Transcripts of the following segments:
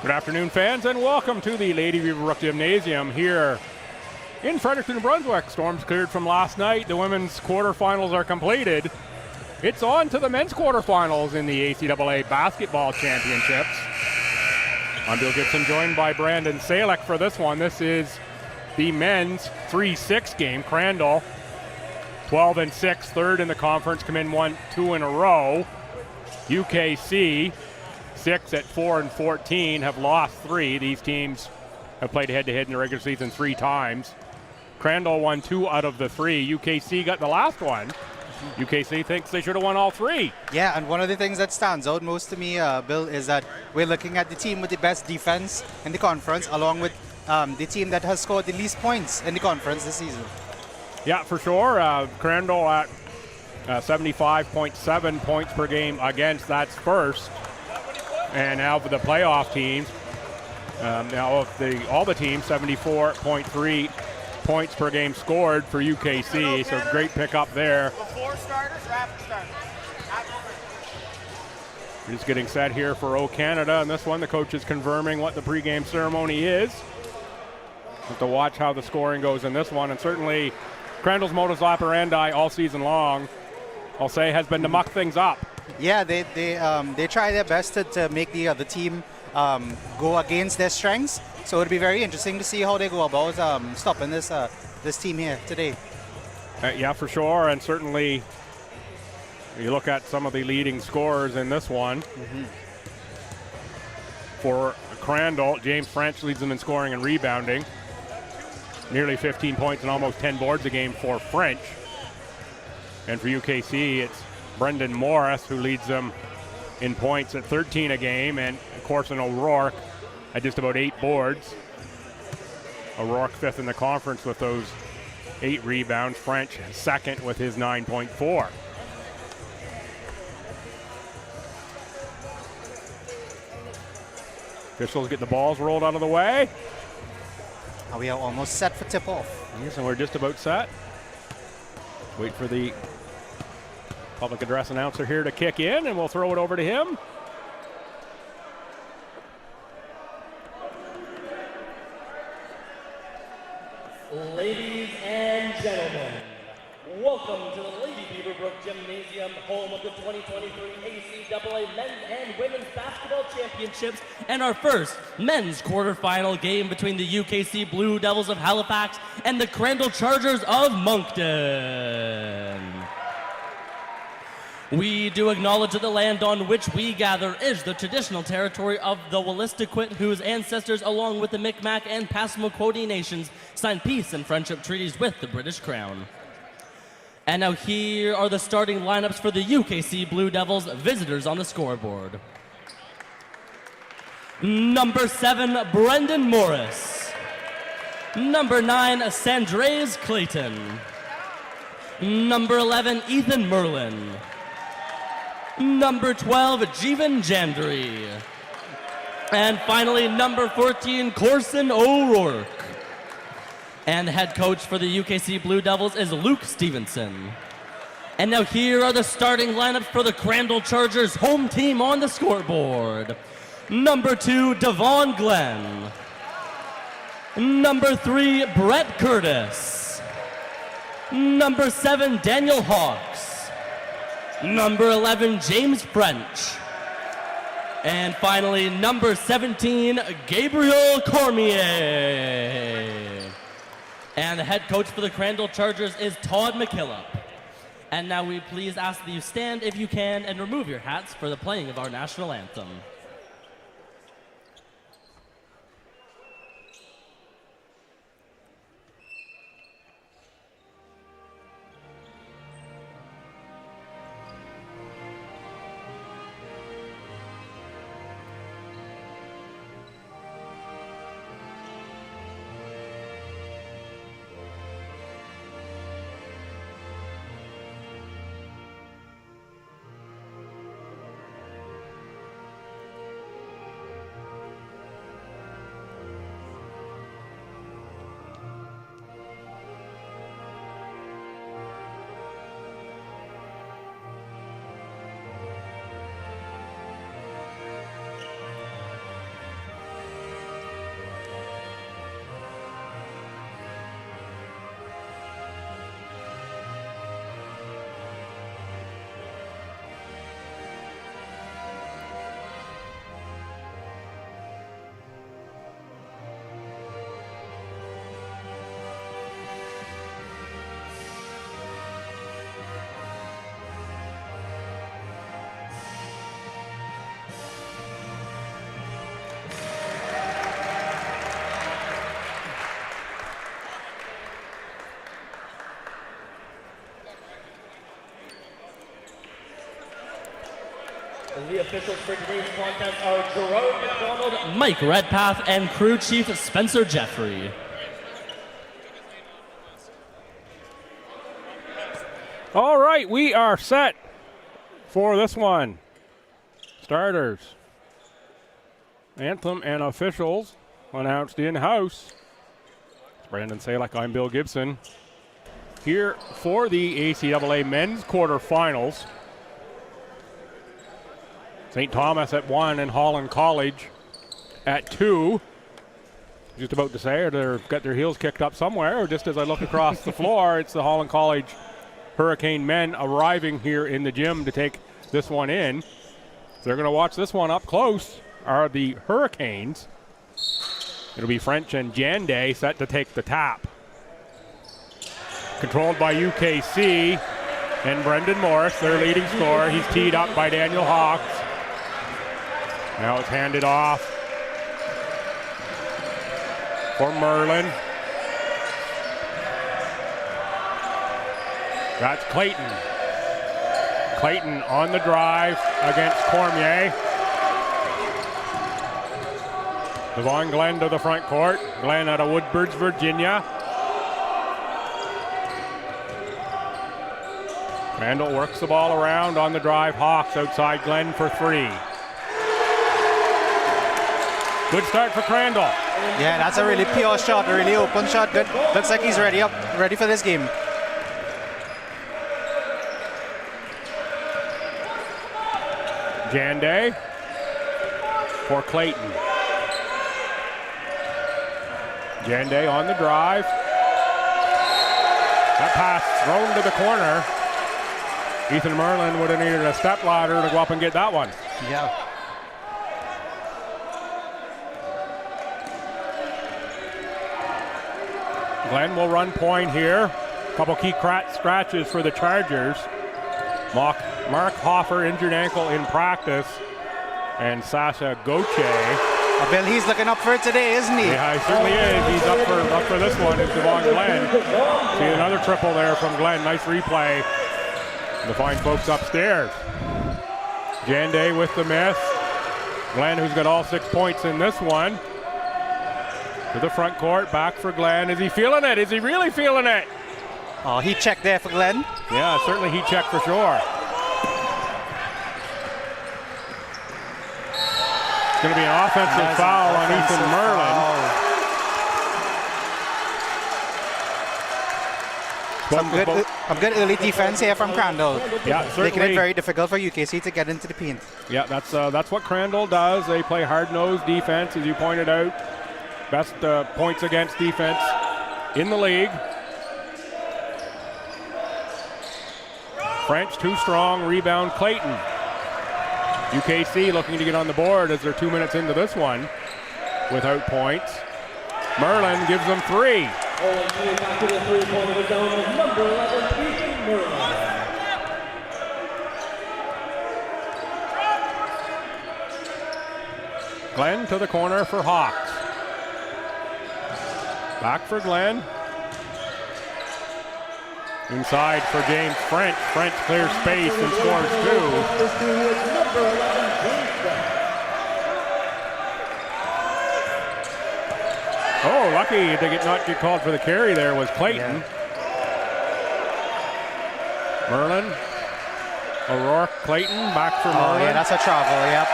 Good afternoon, fans, and welcome to the Lady Beaverbrook Gymnasium here in Fredericton, New Brunswick. Storms cleared from last night. The women's quarterfinals are completed. It's on to the men's quarterfinals in the ACAA Basketball Championships. I'm Bill Gibson, joined by Brandon Salek for this one. This is the men's 3-6 game. Crandall, 12-6, third in the conference, come in 1-2 in a row. UKC, 6-4-14, have lost 3. These teams have played head-to-head in the regular season 3 times. Crandall won 2 out of the 3. UKC got the last one. UKC thinks they should have won all 3. Yeah, and one of the things that stands out most to me, Bill, is that we're looking at the team with the best defense in the conference, along with the team that has scored the least points in the conference this season. Yeah, for sure. Crandall at 75.7 points per game against, that's first. And now for the playoff teams, now of all the teams, 74.3 points per game scored for UKC, so great pickup there. Before starters or after starters? We're just getting set here for O Canada, and this one the coach is confirming what the pregame ceremony is. Have to watch how the scoring goes in this one, and certainly Crandall's modus operandi all season long, I'll say, has been to muck things up. Yeah, they try their best to make the other team go against their strengths. So it'll be very interesting to see how they go about stopping this team here today. Yeah, for sure, and certainly you look at some of the leading scorers in this one. For Crandall, James French leads them in scoring and rebounding. Nearly 15 points and almost 10 boards a game for French. And for UKC, it's Brendan Morris who leads them in points at 13 a game, and of course an O'Rourke at just about 8 boards. O'Rourke fifth in the conference with those 8 rebounds. French second with his 9.4. Officials get the balls rolled out of the way. We are almost set for tip-off. Yes, and we're just about set. Wait for the public address announcer here to kick in, and we'll throw it over to him. Ladies and gentlemen, welcome to the Lady Beaverbrook Gymnasium, home of the 2023 ACAA Men's and Women's Basketball Championships, and our first men's quarterfinal game between the UKC Blue Devils of Halifax and the Crandall Chargers of Moncton. We do acknowledge that the land on which we gather is the traditional territory of the Wolastoqiyik, whose ancestors, along with the Micmac and Passamaquoddy nations, signed peace and friendship treaties with the British Crown. And now here are the starting lineups for the UKC Blue Devils, visitors on the scoreboard. Number 7, Brendan Morris. Number 9, Sandraise Clayton. Number 11, Ethan Merlin. Number 12, Jeevan Jandri. And finally, number 14, Corson O'Rourke. And the head coach for the UKC Blue Devils is Luke Stevenson. And now here are the starting lineups for the Crandall Chargers home team on the scoreboard. Number 2, Devon Glenn. Number 3, Brett Curtis. Number 7, Daniel Hawks. Number 11, James French. And finally, number 17, Gabriel Cormier. And the head coach for the Crandall Chargers is Todd McKillop. And now we please ask that you stand if you can and remove your hats for the playing of our national anthem. The officials for today's contest are Jerome McDonald, Mike Redpath, and crew chief Spencer Jeffrey. All right, we are set for this one. Starters, anthem, and officials announced in-house. Brandon Salek, I'm Bill Gibson. Here for the ACAA men's quarterfinals. St. Thomas at 1 and Holland College at 2. Just about to say, they've got their heels kicked up somewhere, or just as I look across the floor, it's the Holland College Hurricane men arriving here in the gym to take this one in. They're going to watch this one up close are the Hurricanes. It'll be French and Jande set to take the tap. Controlled by UKC and Brendan Morris, their leading scorer. He's teed up by Daniel Hawks. Now it's handed off for Merlin. That's Clayton. Clayton on the drive against Cormier. Devon Glenn to the front court. Glenn out of Woodbridge, Virginia. Crandall works the ball around on the drive. Hawks outside Glenn for 3. Good start for Crandall. Yeah, that's a really pure shot, a really open shot. Good. Looks like he's ready for this game. Jande for Clayton. Jande on the drive. That pass thrown to the corner. Ethan Merlin would have needed a step ladder to go up and get that one. Yeah. Glenn will run point here. Couple key scratches for the Chargers. Mark Hoffer, injured ankle in practice. And Sasha Gauthier. Bill, he's looking up for it today, isn't he? Yeah, he certainly is. He's up for this one. Is Devon Glenn. See another triple there from Glenn. Nice replay. The fine folks upstairs. Jande with the miss. Glenn, who's got all 6 points in this one. To the front court, back for Glenn. Is he feeling it? Is he really feeling it? Oh, he checked there for Glenn. Yeah, certainly he checked for sure. It's going to be an offensive foul on Ethan Merlin. Some good early defense here from Crandall. Yeah, certainly. Making it very difficult for UKC to get into the paint. Yeah, that's what Crandall does. They play hard-nosed defense, as you pointed out. Best points against defense in the league. French too strong, rebound Clayton. UKC looking to get on the board as they're 2 minutes into this one without points. Merlin gives them 3. Glenn to the corner for Hawks. Back for Glenn. Inside for James French. French clears space and scores 2. Oh, lucky to not get called for the carry there was Clayton. Yeah. Merlin. O'Rourke, Clayton, back for Merlin. Oh, yeah, that's a travel, yep.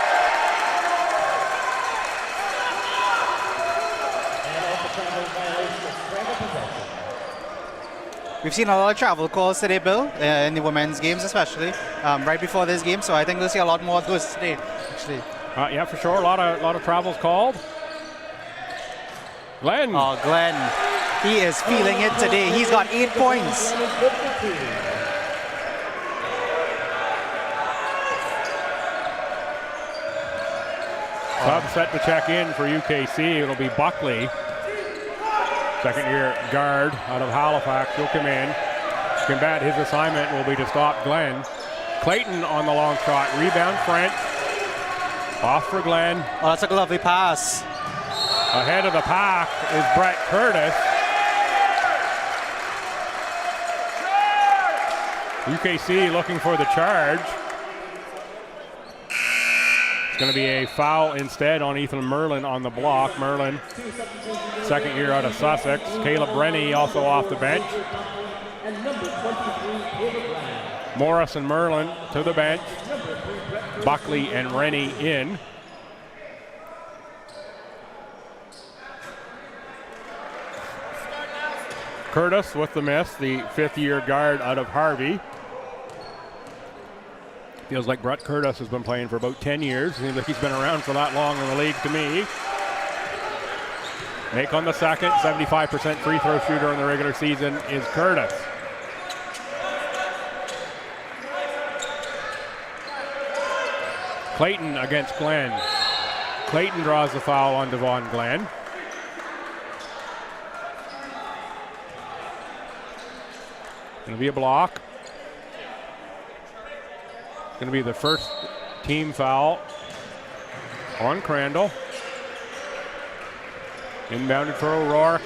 We've seen a lot of travel calls today, Bill, in the women's games especially, right before this game, so I think we'll see a lot more of those today, actually. Yeah, for sure, a lot of travels called. Glenn. Oh, Glenn, he is feeling it today. He's got 8 points. Sub set to check in for UKC. It'll be Buckley. Second-year guard out of Halifax. He'll come in. Combat his assignment will be to stop Glenn. Clayton on the long shot. Rebound French. Off for Glenn. Oh, that's a lovely pass. Ahead of the pack is Brett Curtis. UKC looking for the charge. It's going to be a foul instead on Ethan Merlin on the block. Merlin, second year out of Sussex. Caleb Rennie also off the bench. Morris and Merlin to the bench. Buckley and Rennie in. Curtis with the miss, the fifth-year guard out of Harvey. Feels like Brett Curtis has been playing for about 10 years. Seems like he's been around for that long in the league to me. Make on the second, 75% free throw shooter in the regular season is Curtis. Clayton against Glenn. Clayton draws the foul on Devon Glenn. Going to be a block. Going to be the first team foul on Crandall. Inbounded for O'Rourke.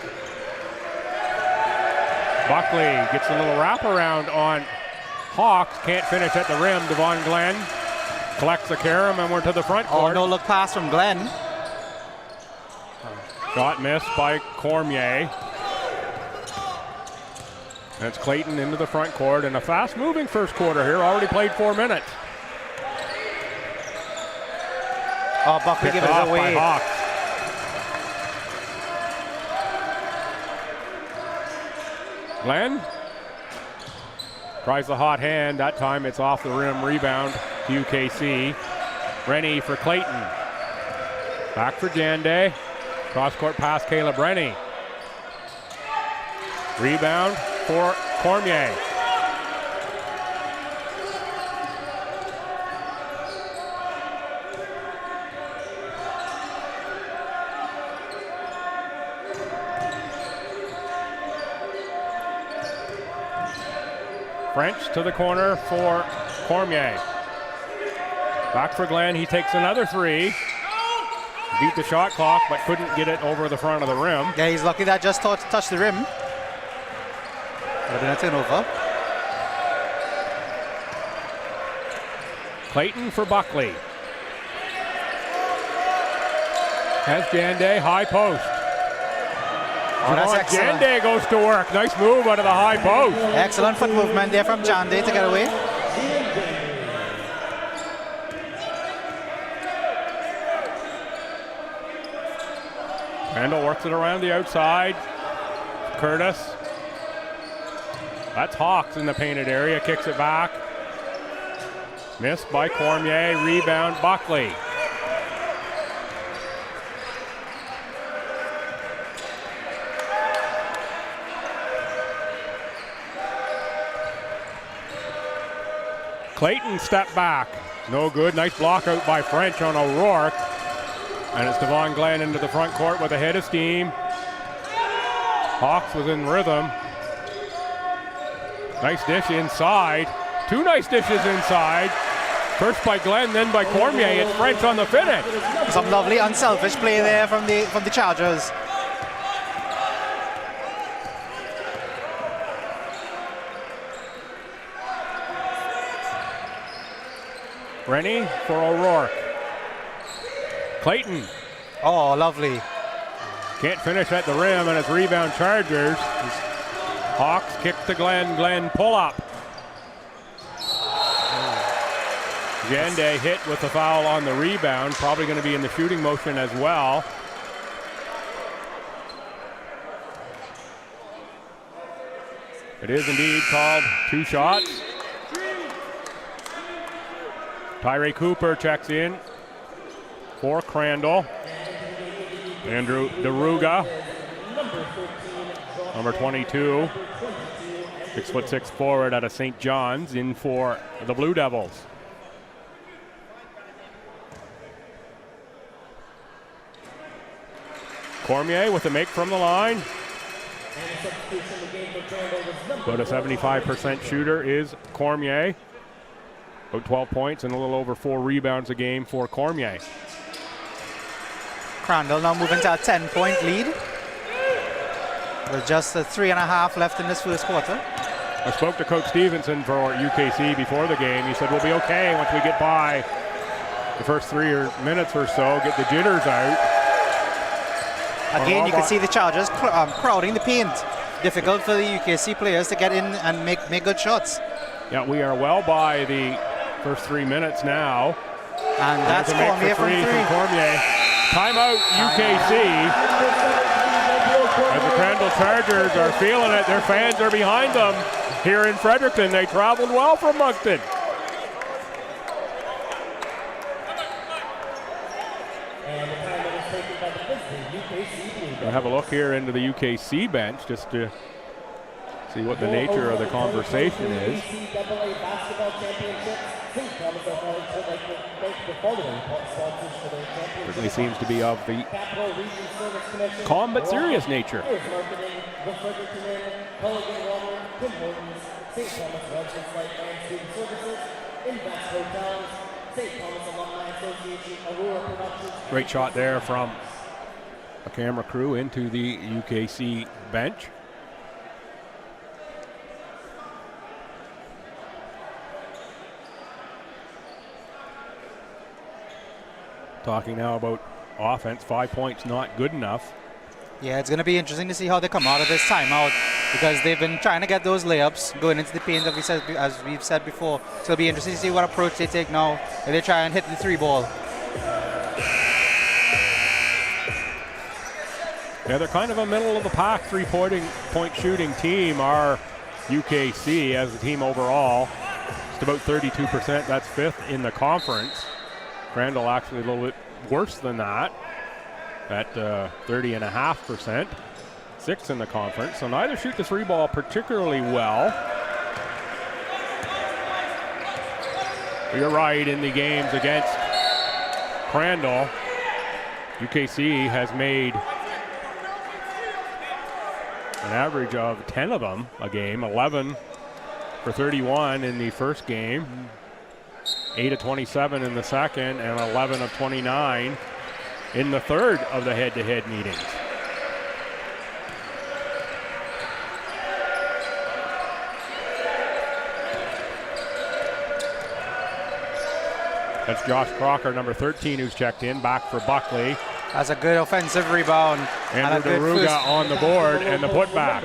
Buckley gets a little wraparound on Hawks. Can't finish at the rim. Devon Glenn collects the carom and we're to the front court. Oh, no look pass from Glenn. Shot missed by Cormier. That's Clayton into the front court in a fast-moving first quarter here. Already played 4 minutes. Oh, Buckley gives it away. By Hawks. Glenn tries the hot hand. That time it's off the rim. Rebound to UKC. Rennie for Clayton. Back for Jande. Cross-court pass, Caleb Rennie. Rebound for Cormier. French to the corner for Cormier. Back for Glenn. He takes another three. Beat the shot clock, but couldn't get it over the front of the rim. Yeah, he's lucky that just touched the rim. Would have been a turnover. Clayton for Buckley. Has Jande, high post. Oh, that's excellent. Jande goes to work. Nice move out of the high post. Excellent foot movement there from Jande to get away. Crandall works it around the outside. Curtis. That's Hawks in the painted area. Kicks it back. Missed by Cormier. Rebound Buckley. Clayton step back. No good. Nice block out by French on O'Rourke. And it's Devon Glenn into the front court with a head of steam. Hawks was in rhythm. Nice dish inside. Two nice dishes inside. First by Glenn, then by Cormier. It's French on the finish. Some lovely unselfish play there from the Chargers. Rennie for O'Rourke. Clayton. Oh, lovely. Can't finish at the rim, and it's rebound Chargers. Hawks kick to Glenn. Glenn pull up. Jande hit with the foul on the rebound. Probably going to be in the shooting motion as well. It is indeed called two shots. Tyree Cooper checks in for Crandall. Andrew DeRuga, number 22, 6'6" forward out of St. John's, in for the Blue Devils. Cormier with the make from the line. About a 75% shooter is Cormier. About 12 points and a little over 4 rebounds a game for Cormier. Crandall now moving to a 10-point lead. With just 3.5 left in this first quarter. I spoke to Coach Stevenson for UKC before the game. He said we'll be okay once we get by the first 3 minutes or so, get the jitters out. Again, you can see the Chargers crowding the paint. Difficult for the UKC players to get in and make good shots. Yeah, we are well by the first 3 minutes now. And that's Cormier from three. Cormier. Timeout UKC. As the Crandall Chargers are feeling it, their fans are behind them here in Fredericton. They traveled well from Moncton. We'll have a look here into the UKC bench just to see what the nature of the conversation is. Certainly seems to be of the calm but serious nature. Great shot there from a camera crew into the UKC bench. Talking now about offense, 5 points not good enough. Yeah, it's going to be interesting to see how they come out of this timeout because they've been trying to get those layups going into the paint, as we've said before. So it'll be interesting to see what approach they take now if they try and hit the 3 ball. Yeah, they're kind of a middle of the pack point shooting team, our UKC as a team overall. Just about 32%, that's 5th in the conference. Crandall actually a little bit worse than that at 30.5%, 6th in the conference. So neither shoot the 3 ball particularly well. You're right, in the games against Crandall, UKC has made an average of 10 of them a game, 11 for 31 in the first game, 8 of 27 in the second, and 11 of 29 in the third of the head-to-head meetings. That's Josh Crocker, number 13, who's checked in, back for Buckley. That's a good offensive rebound. Andrew DeRuga on the board and the putback.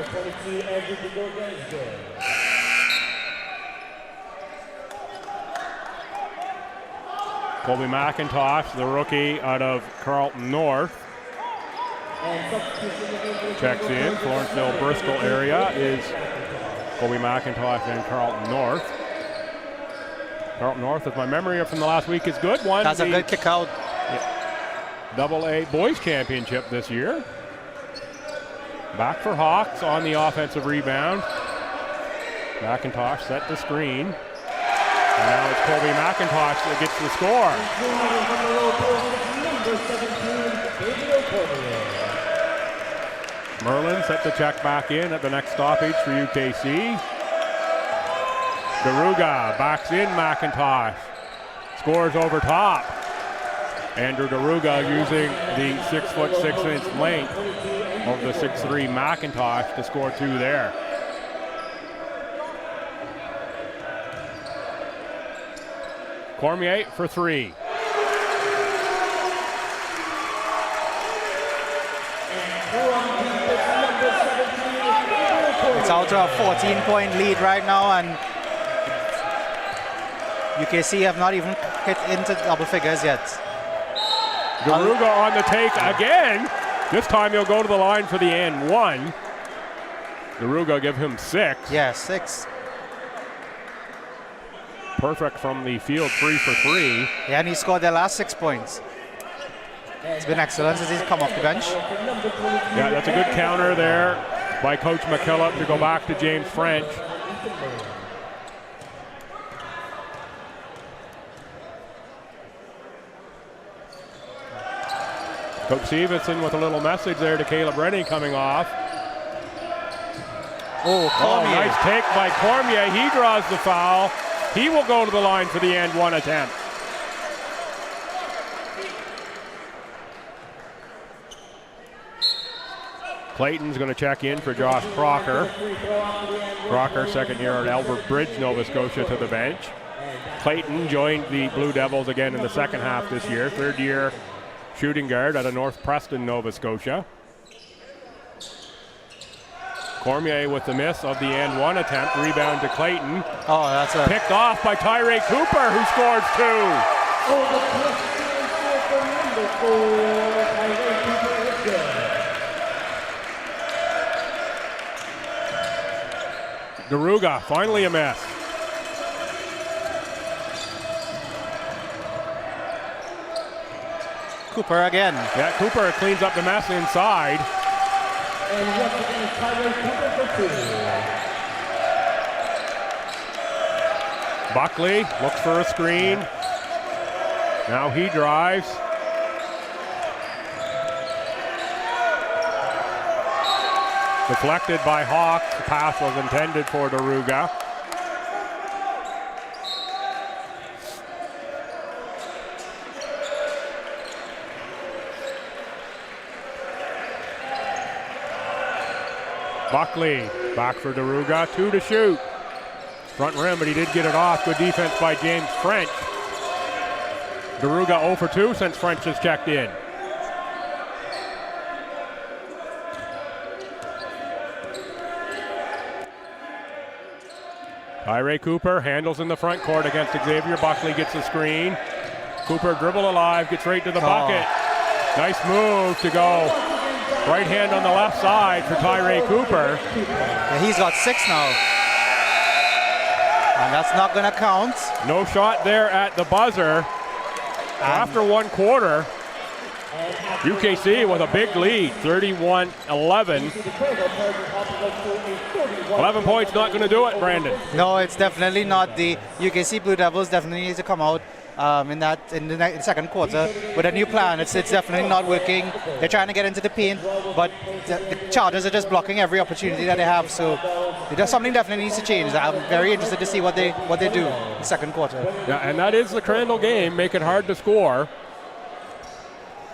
Colby McIntosh, the rookie out of Carlton North, checks in. Florenceville, Bristol area is Colby McIntosh and Carlton North. Carlton North, if my memory from the last week is good, won That's a good kick out. AA Boys Championship this year. Back for Hawks on the offensive rebound. McIntosh set the screen. And now it's Colby McIntosh that gets the score. Merlin set the check back in at the next stoppage for UKC. DeRuga backs in McIntosh. Scores over top. Andrew DeRuga using the 6'6" length of the 6'3" McIntosh to score 2 there. Cormier for 3. It's out to a 14-point lead right now, and UKC have not even hit into double figures yet. DeRuga on the take again. This time he'll go to the line for the end 1. DeRuga give him 6. Yeah, 6. Perfect from the field, 3 for 3. Yeah, and he scored their last 6 points. It's been excellent since he's come off the bench. Yeah, that's a good counter there by Coach McKillop to go back to James French. Coach Stevenson with a little message there to Caleb Rennie coming off. Oh, Cormier. Nice take by Cormier. He draws the foul. He will go to the line for the end 1 attempt. Clayton's going to check in for Josh Crocker. Crocker, second year at Albert Bridge, Nova Scotia, to the bench. Clayton joined the Blue Devils again in the second half this year. Third-year shooting guard out of North Preston, Nova Scotia. Cormier with the miss of the and one attempt. Rebound to Clayton. Oh, that's a Picked off by Tyree Cooper, who scores two. Garuga, finally a miss. Cooper again. Yeah, Cooper cleans up the mess inside. Buckley looks for a screen. Now he drives. Deflected by Hawks. The pass was intended for Daruga. Buckley back for Daruga. 2 to shoot. Front rim, but he did get it off. Good defense by James French. Daruga 0 for 2 since French has checked in. Tyree Cooper handles in the front court against Xavier Buckley, gets the screen. Cooper dribble alive, gets right to the bucket. Nice move to go. Right hand on the left side for Tyree Cooper. Yeah, he's got 6 now. And that's not going to count. No shot there at the buzzer. After one quarter, UKC with a big lead, 31-11. 11 points not going to do it, Brandon. No, it's definitely not. The UKC Blue Devils definitely need to come out in the second quarter with a new plan. It's definitely not working. They're trying to get into the paint, but the Chargers are just blocking every opportunity that they have. So something definitely needs to change. I'm very interested to see what they do in the second quarter. Yeah, and that is the Crandall game. Make it hard to score.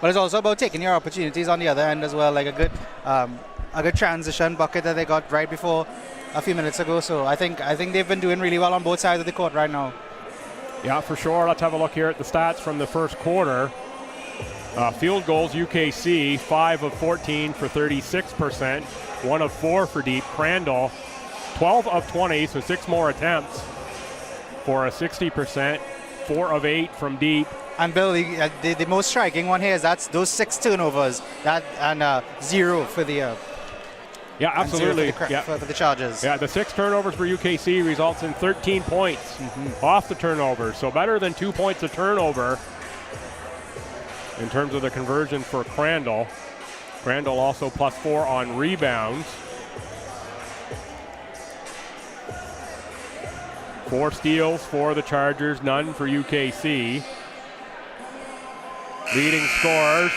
But it's also about taking your opportunities on the other end as well, like a good transition bucket that they got right before a few minutes ago. So I think they've been doing really well on both sides of the court right now. Yeah, for sure. Let's have a look here at the stats from the first quarter. Field goals, UKC, 5 of 14 for 36%, 1 of 4 for deep. Crandall, 12 of 20, so 6 more attempts for a 60%, 4 of 8 from deep. And Bill, the most striking one here is those 6 turnovers, and 0 for the yeah, absolutely. For the Chargers. Yeah, the 6 turnovers for UKC results in 13 points off the turnovers. So better than 2 points a turnover in terms of the conversion for Crandall. Crandall also +4 on rebounds. 4 steals for the Chargers, none for UKC. Leading scorers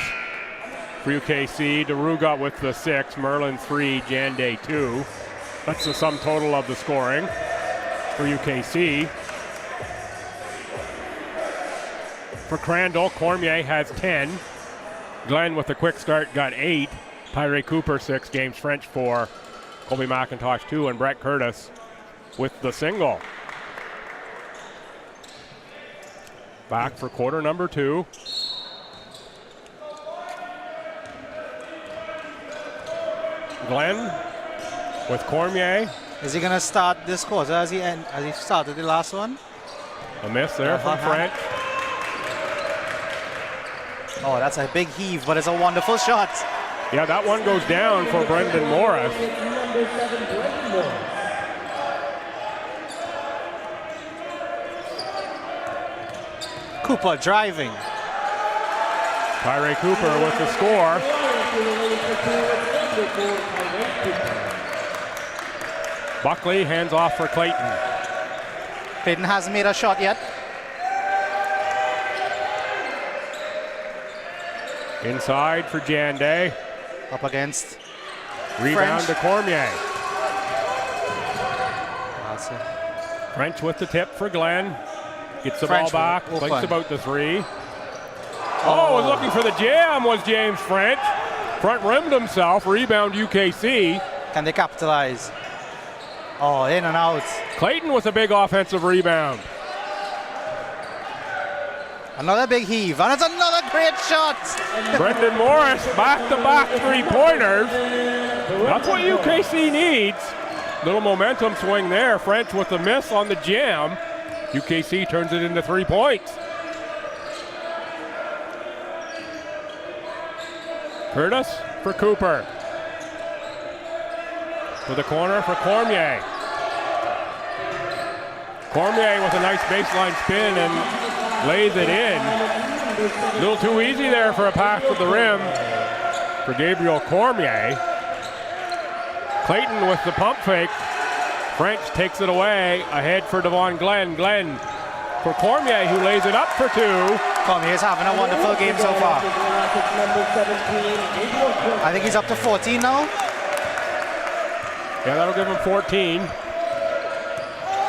for UKC, Daruga with the 6, Merlin 3, Jande 2. That's the sum total of the scoring for UKC. For Crandall, Cormier has 10. Glenn with a quick start got 8. Tyree Cooper 6, James French 4, Colby McIntosh 2, and Brett Curtis with the single. Back for quarter number 2. Glenn with Cormier. Is he going to start this quarter as he started the last one? A miss there from French. Oh, that's a big heave, but it's a wonderful shot. Yeah, that one goes down for Brendan Morris. Cooper driving. Tyree Cooper with the score. Buckley hands off for Clayton. Clayton hasn't made a shot yet. Inside for Jande. Up against Rebound French. to Cormier. That's it. French with the tip for Glenn. Gets the French ball back. open. Thinks about the 3. Oh, was looking for the jam was James French. Front rimmed himself. Rebound UKC. Can they capitalize? Oh, in and out. Clayton with a big offensive rebound. Another big heave, and it's another great shot. Brendan Morris, back-to-back three-pointers. That's what UKC needs. Little momentum swing there. French with the miss on the jam. UKC turns it into 3 points. Curtis for Cooper. To the corner for Cormier. Cormier with a nice baseline spin and lays it in. A little too easy there for a pass to the rim for Gabriel Cormier. Clayton with the pump fake. French takes it away. Ahead for Devon Glenn. Glenn for Cormier, who lays it up for two. Cormier's having a wonderful game so far. I think he's up to 14 now. Yeah, that'll give him 14.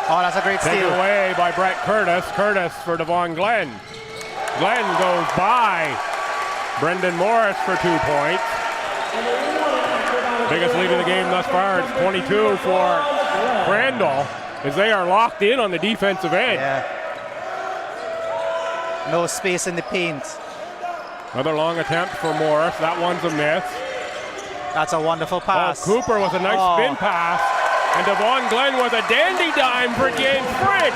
Oh, that's a great steal. Taken away by Brett Curtis. Curtis for Devon Glenn. Glenn goes by Brendan Morris for 2 points. Biggest lead in the game thus far. It's 22 for Crandall as they are locked in on the defensive end. Yeah. No space in the paint. Another long attempt for Morris. That one's a miss. That's a wonderful pass. Oh, Cooper with a nice spin pass. And Devon Glenn with a dandy dime for James French.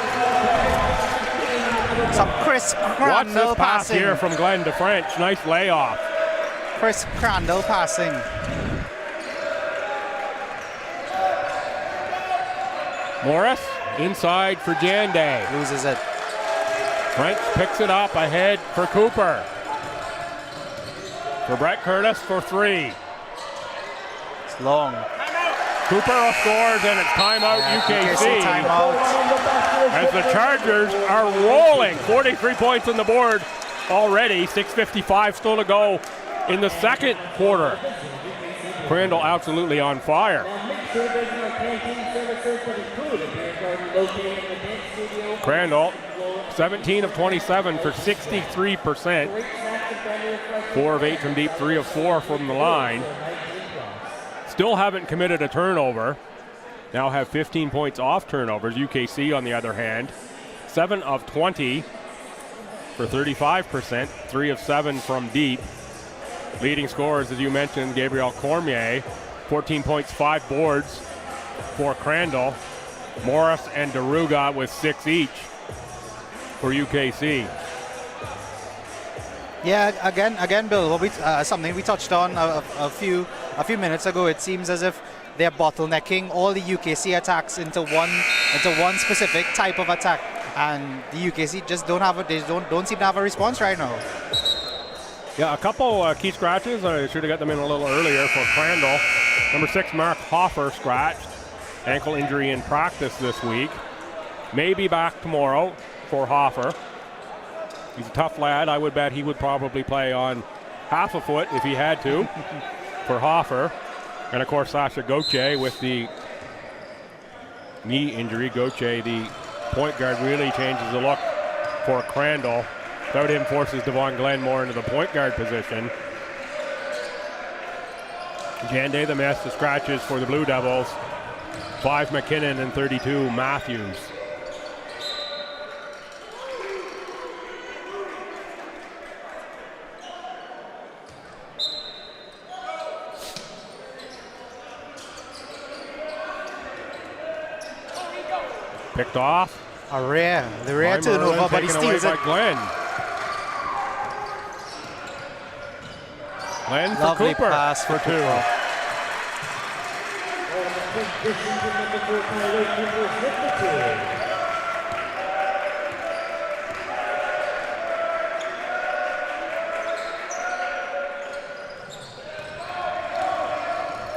Some crisp Watch Crandall this pass passing. here from Glenn to French. Nice layoff. Crisp Crandall passing. Morris inside for Jande. Loses it. French picks it up ahead for Cooper. For Brett Curtis for three. It's long. Cooper scores and it's timeout UKC. Timeout. As the Chargers are rolling. 43 points on the board already. 6:55 still to go in the second quarter. Crandall absolutely on fire. Crandall, 17 of 27 for 63%. 4 of 8 from deep, 3 of 4 from the line. Still haven't committed a turnover. Now have 15 points off turnovers. UKC, on the other hand, 7 of 20 for 35%, 3 of 7 from deep. Leading scorers, as you mentioned, Gabriel Cormier, 14 points, 5 boards for Crandall. Morris and Deruga with 6 each for UKC. Yeah, again, Bill. What something we touched on a few minutes ago. It seems as if they're bottlenecking all the UKC attacks into one specific type of attack, and the UKC just don't seem to have a response right now. Yeah, a couple key scratches. I should have got them in a little earlier for Crandall. Number 6, Mark Hoffer scratched. Ankle injury in practice this week. May be back tomorrow for Hoffer. He's a tough lad. I would bet he would probably play on half a foot if he had to for Hoffer. And of course, Sasha Gauthier with the knee injury. Gauthier, the point guard, really changes the look for Crandall. Without him, forces Devon Glenn more into the point guard position. Jande the miss, the scratches for the Blue Devils. 5 McKinnon and 32 Matthews. Picked off. The rare turnover, but he steals it. Glenn. Glenn for Lovely Cooper pass for 2. Cooper.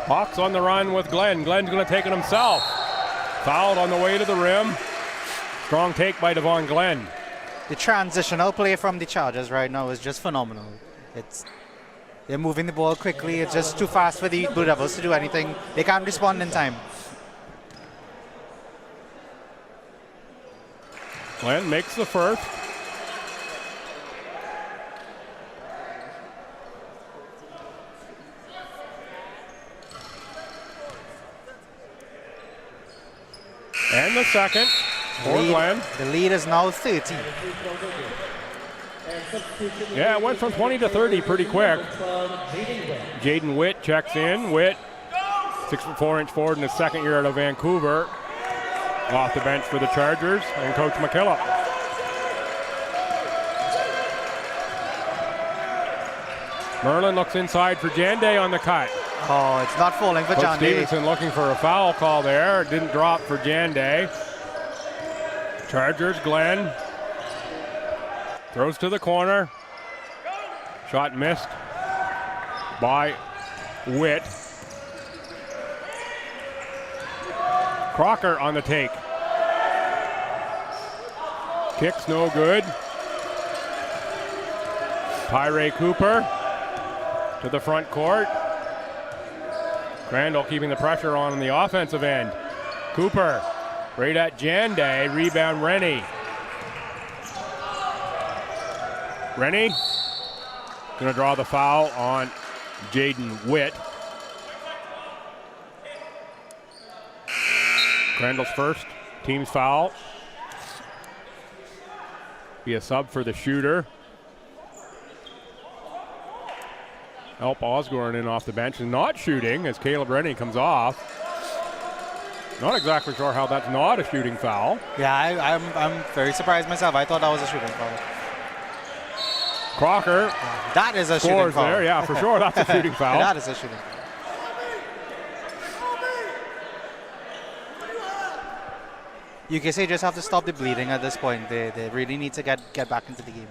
Hawks on the run with Glenn. Glenn's going to take it himself. Fouled on the way to the rim. Strong take by Devon Glenn. The transitional play from the Chargers right now is just phenomenal. They're moving the ball quickly. It's just too fast for the Blue Devils to do anything. They can't respond in time. Glenn makes the first. And the second for Glenn. The lead is now 30. Yeah, it went from 20 to 30 pretty quick. Jaden Witt checks in. Witt, 6'4" forward in his second year out of Vancouver. Off the bench for the Chargers and Coach McKillop. Merlin looks inside for Jande on the cut. Oh, it's not falling for Coach Jande. Stevenson looking for a foul call there. It didn't drop for Jande. Chargers, Glenn. Throws to the corner. Shot missed by Witt. Crocker on the take. Kicks no good. Tyree Cooper to the front court. Crandall keeping the pressure on the offensive end. Cooper right at Jande. Rebound Rennie. Rennie gonna draw the foul on Jaden Witt. Crandall's first, team's foul. Be a sub for the shooter. Help Osborne in off the bench and not shooting as Caleb Rennie comes off. Not exactly sure how that's not a shooting foul. Yeah, I'm very surprised myself. I thought that was a shooting foul. Crocker That is a shooting scores foul. there. Yeah, for sure that's a shooting foul. That is a shooting foul. UKC just have to stop the bleeding at this point. They really need to get back into the game.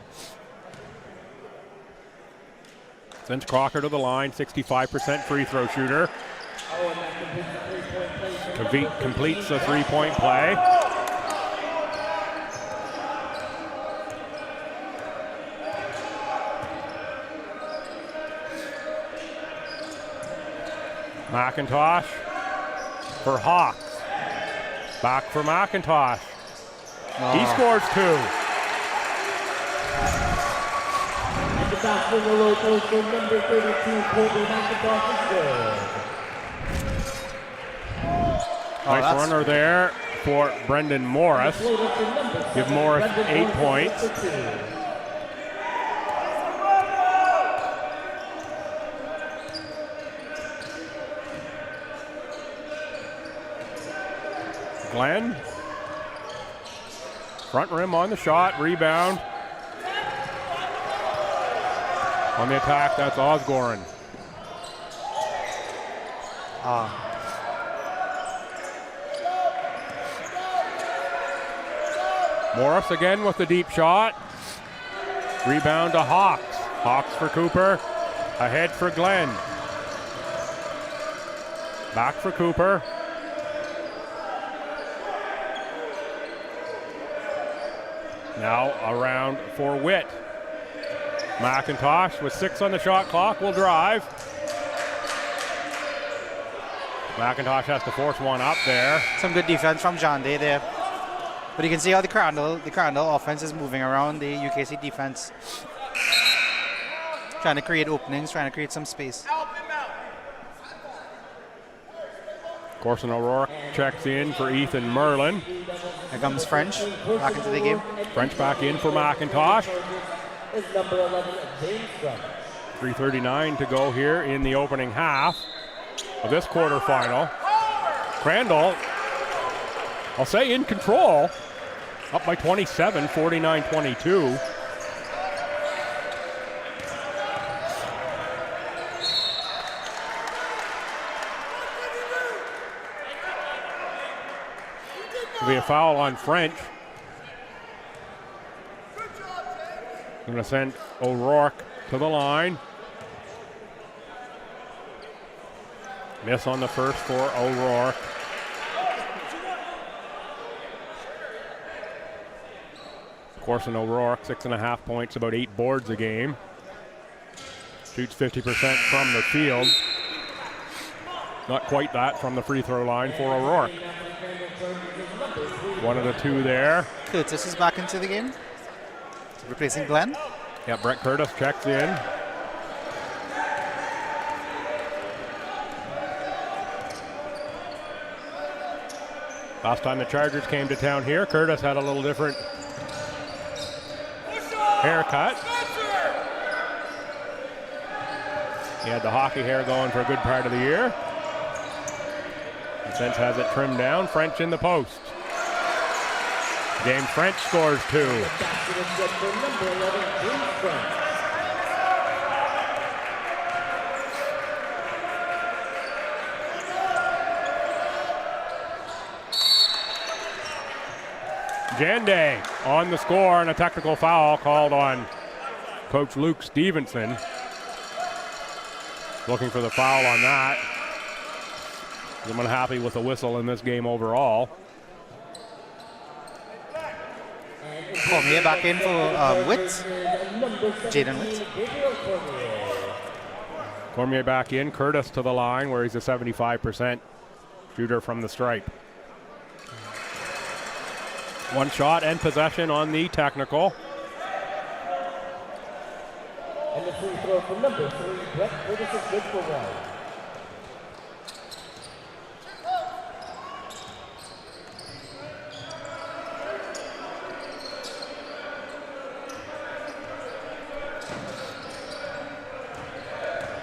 Sends Crocker to the line, 65% free throw shooter. Completes the three-point play. McIntosh for Hawks. Back for McIntosh. He scores two. Nice runner there for Brendan Morris. Give Morris 8 points. Glenn. Front rim on the shot, rebound. On the attack, that's Osborne. Morris again with the deep shot. Rebound to Hawks. Hawks for Cooper. Ahead for Glenn. Back for Cooper. Now around for Witt. McIntosh with 6 on the shot clock will drive. McIntosh has to force one up there. Some good defense from Jande there. But you can see how the Crandall offense is moving around the UKC defense. Trying to create openings, trying to create some space. Corson O'Rourke checks in for Ethan Merlin. Here comes French back into the game. French back in for McIntosh. 3:39 to go here in the opening half of this quarterfinal. Crandall, I'll say in control, up by 27, 49-22. There'll be a foul on French. I'm going to send O'Rourke to the line. Miss on the first for O'Rourke. Corson O'Rourke, 6.5 points, about 8 boards a game. Shoots 50% from the field. Not quite that from the free throw line for O'Rourke. One of the two there. Curtis is back into the game. Replacing Glenn. Yeah, Brett Curtis checks in. Last time the Chargers came to town here, Curtis had a little different haircut. He had the hockey hair going for a good part of the year. And since has it trimmed down. French in the post. James French scores 2. Jande on the score and a technical foul called on Coach Luke Stevenson. Looking for the foul on that. I'm unhappy with the whistle in this game overall. Cormier back in for Witt. Jaden Witt. Cormier back in. Curtis to the line where he's a 75% shooter from the stripe. One shot and possession on the technical. And the free throw for number 3, Brett Curtis is good for 1.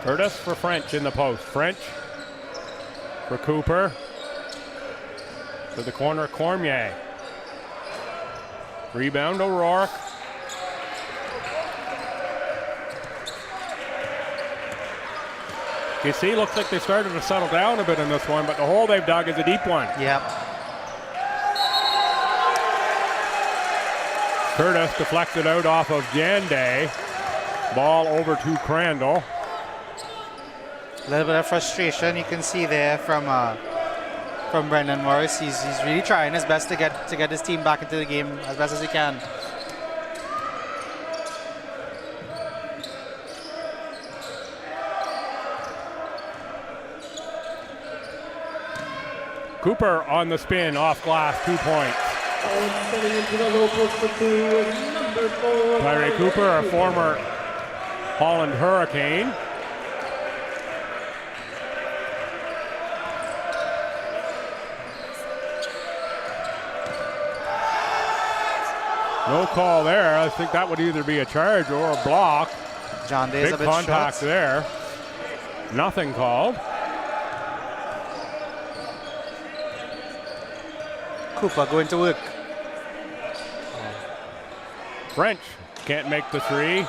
Curtis for French in the post. French for Cooper. To the corner, Cormier. Rebound O'Rourke. You see, looks like they started to settle down a bit in this one, but the hole they've dug is a deep one. Yep. Curtis deflected out off of Jande. Ball over to Crandall. A little bit of frustration you can see there from Brendan Morris. He's really trying his best to get his team back into the game as best as he can. Cooper on the spin, off glass, 2 points. And sending into the low post for 2 is number 4. Tyree Cooper, a former Holland Hurricane. No call there. I think that would either be a charge or a block. John Day's a Big bit contact short. there. Nothing called. Cooper going to work. French can't make the 3.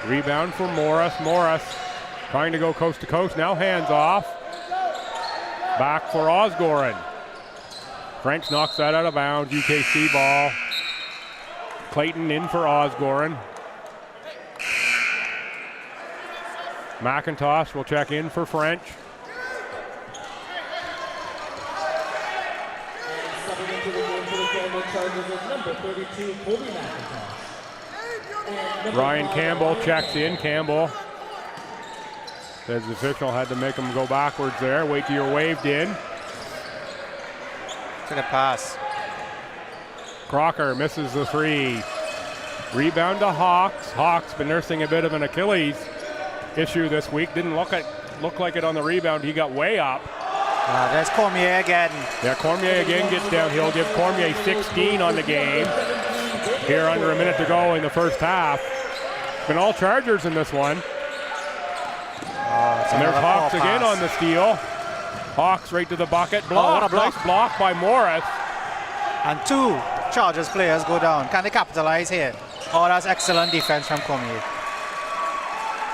Rebound for Morris. Morris trying to go coast to coast. Now hands off. Back for Osgoran. French knocks that out of bounds. UKC ball. Clayton in for Osgoran. McIntosh will check in for French. Subbing into the game for the Campbell Chargers is number 32, Colby McIntosh. Ryan Campbell checks in. Campbell says the official had to make him go backwards there. Wait till you're waved in. Took a pass. Crocker misses the 3. Rebound to Hawks. Hawks been nursing a bit of an Achilles issue this week. Didn't look like it on the rebound. He got way up. There's Cormier again. Yeah, Cormier again gets down. He'll give Cormier 16 on the game. Here under a minute to go in the first half. Been all Chargers in this one. And there's Hawks again on the steal. Hawks right to the bucket. Block. what a block. Nice block by Morris. And 2 Chargers players go down. Can they capitalize here? Oh, that's excellent defense from Cormier.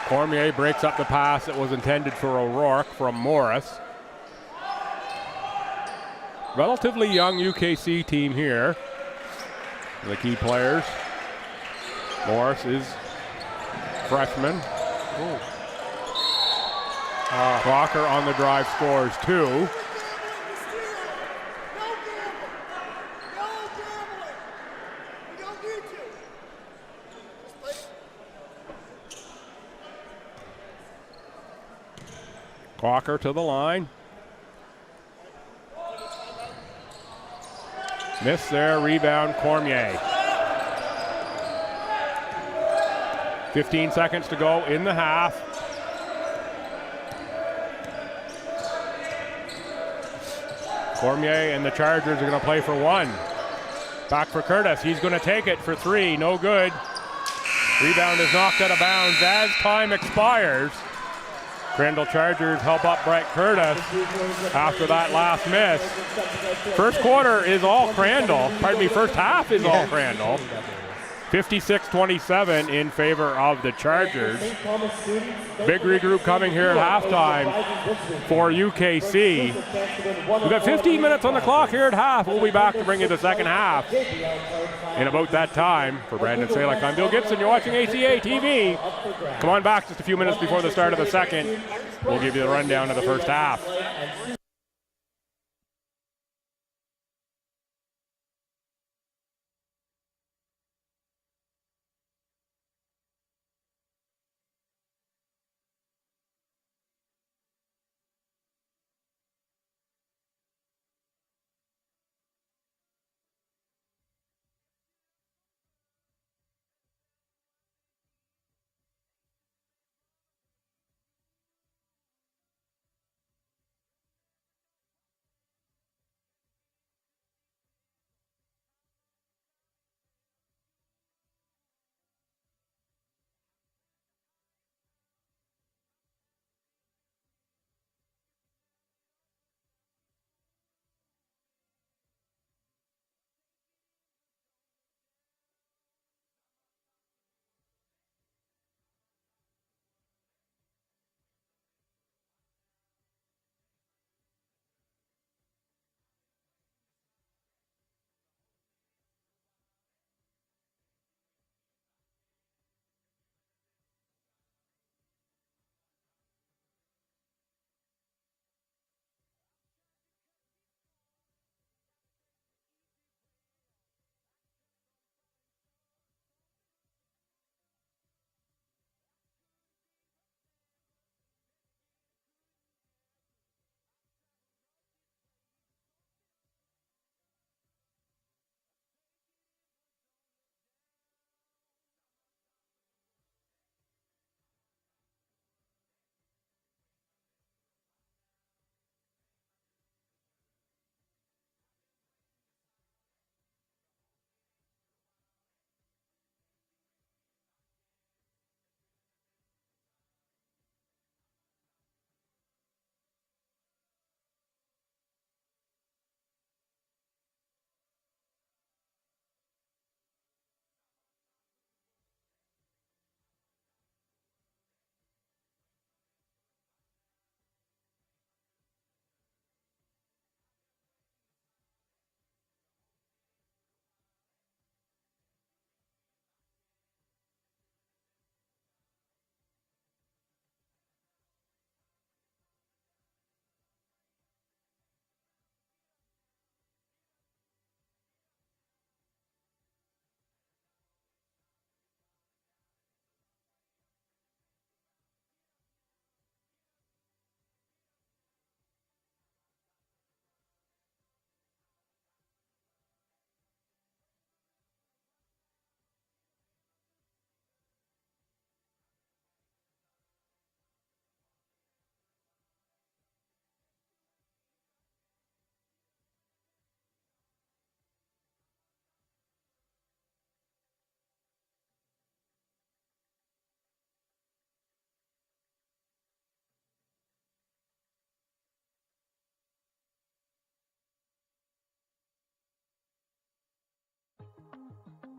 Cormier breaks up the pass that was intended for O'Rourke from Morris. Relatively young UKC team here. The key players. Morris is freshman. Crocker on the drive scores 2. Crocker to the line. Miss there, rebound Cormier. 15 seconds to go in the half. Cormier and the Chargers are going to play for 1. Back for Curtis. He's going to take it for three. No good. Rebound is knocked out of bounds as time expires. Crandall Chargers help up Brett Curtis after that last miss. First quarter is all Crandall. Pardon me, first half is all Crandall. 56-27 in favor of the Chargers. Big regroup coming here at halftime for UKC. We've got 15 minutes on the clock here at half. We'll be back to bring you the second half in about that time. For Brandon Salek, I'm Bill Gibson. You're watching ACAA TV. Come on back just a few minutes before the start of the second. We'll give you the rundown of the first half.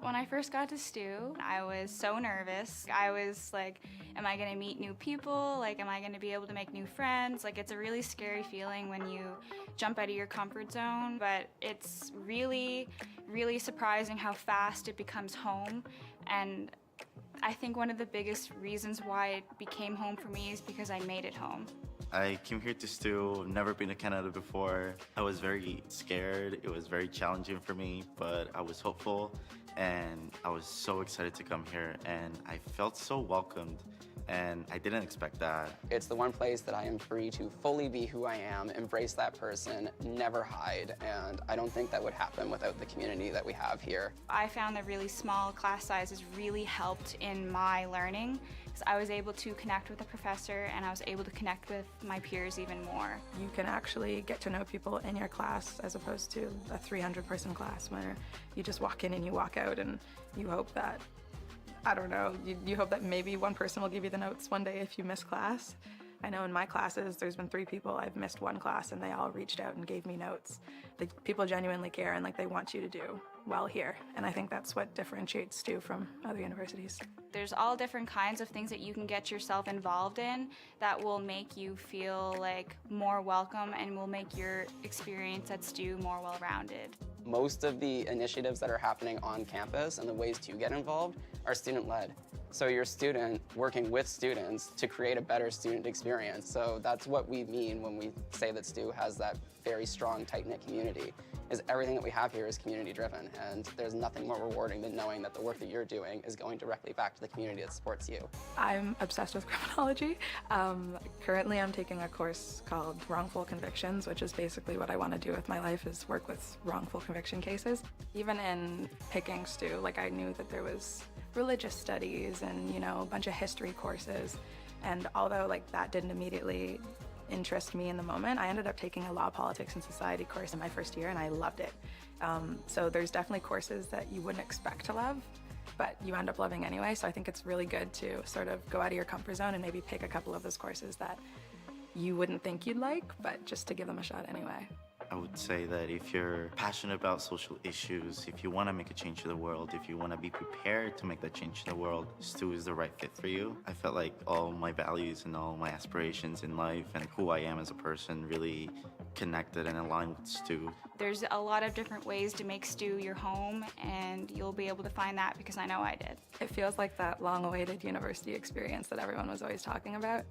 When I first got to Stew, I was so nervous. I was like, am I gonna meet new people? Like, am I gonna be able to make new friends? Like, it's a really scary feeling when you jump out of your comfort zone, but it's really, really surprising how fast it becomes home. And I think one of the biggest reasons why it became home for me is because I made it home. I came here to Stew, never been to Canada before. I was very scared. It was very challenging for me, but I was hopeful and I was so excited to come here and I felt so welcomed. and I didn't expect that. It's the one place that I am free to fully be who I am, embrace that person, never hide, and I don't think that would happen without the community that we have here. I found that really small class sizes really helped in my learning because I was able to connect with the professor and I was able to connect with my peers even more. You can actually get to know people in your class as opposed to a 300-person class where you just walk in and you walk out and you hope that, I don't know, you hope that maybe one person will give you the notes one day if you miss class. I know in my classes, there's been 3 people, I've missed one class and they all reached out and gave me notes. People genuinely care and like they want you to do well here. And I think that's what differentiates STU from other universities. There's all different kinds of things that you can get yourself involved in that will make you feel like more welcome and will make your experience at STU more well-rounded. Most of the initiatives that are happening on campus and the ways to get involved are student-led. So you're a student working with students to create a better student experience. So that's what we mean when we say that STU has that very strong, tight-knit community, is everything that we have here is community-driven, and there's nothing more rewarding than knowing that the work that you're doing is going directly back to the community that supports you. I'm obsessed with criminology. Currently I'm taking a course called Wrongful Convictions, which is basically what I want to do with my life is work with wrongful conviction cases. Even in picking STU, like I knew that there was religious studies and, you know, a bunch of history courses. And although like that didn't immediately interest me in the moment, I ended up taking a law, politics, and society course in my first year and I loved it. So there's definitely courses that you wouldn't expect to love, but you end up loving anyway. So I think it's really good to sort of go out of your comfort zone and maybe pick a couple of those courses that you wouldn't think you'd like, but just to give them a shot anyway. I would say that if you're passionate about social issues, if you want to make a change to the world, if you want to be prepared to make that change in the world, STU is the right fit for you. I felt like all my values and all my aspirations in life and who I am as a person really connected and aligned with STU. There's a lot of different ways to make STU your home, and you'll be able to find that because I know I did. It feels like that long-awaited university experience that everyone was always talking about.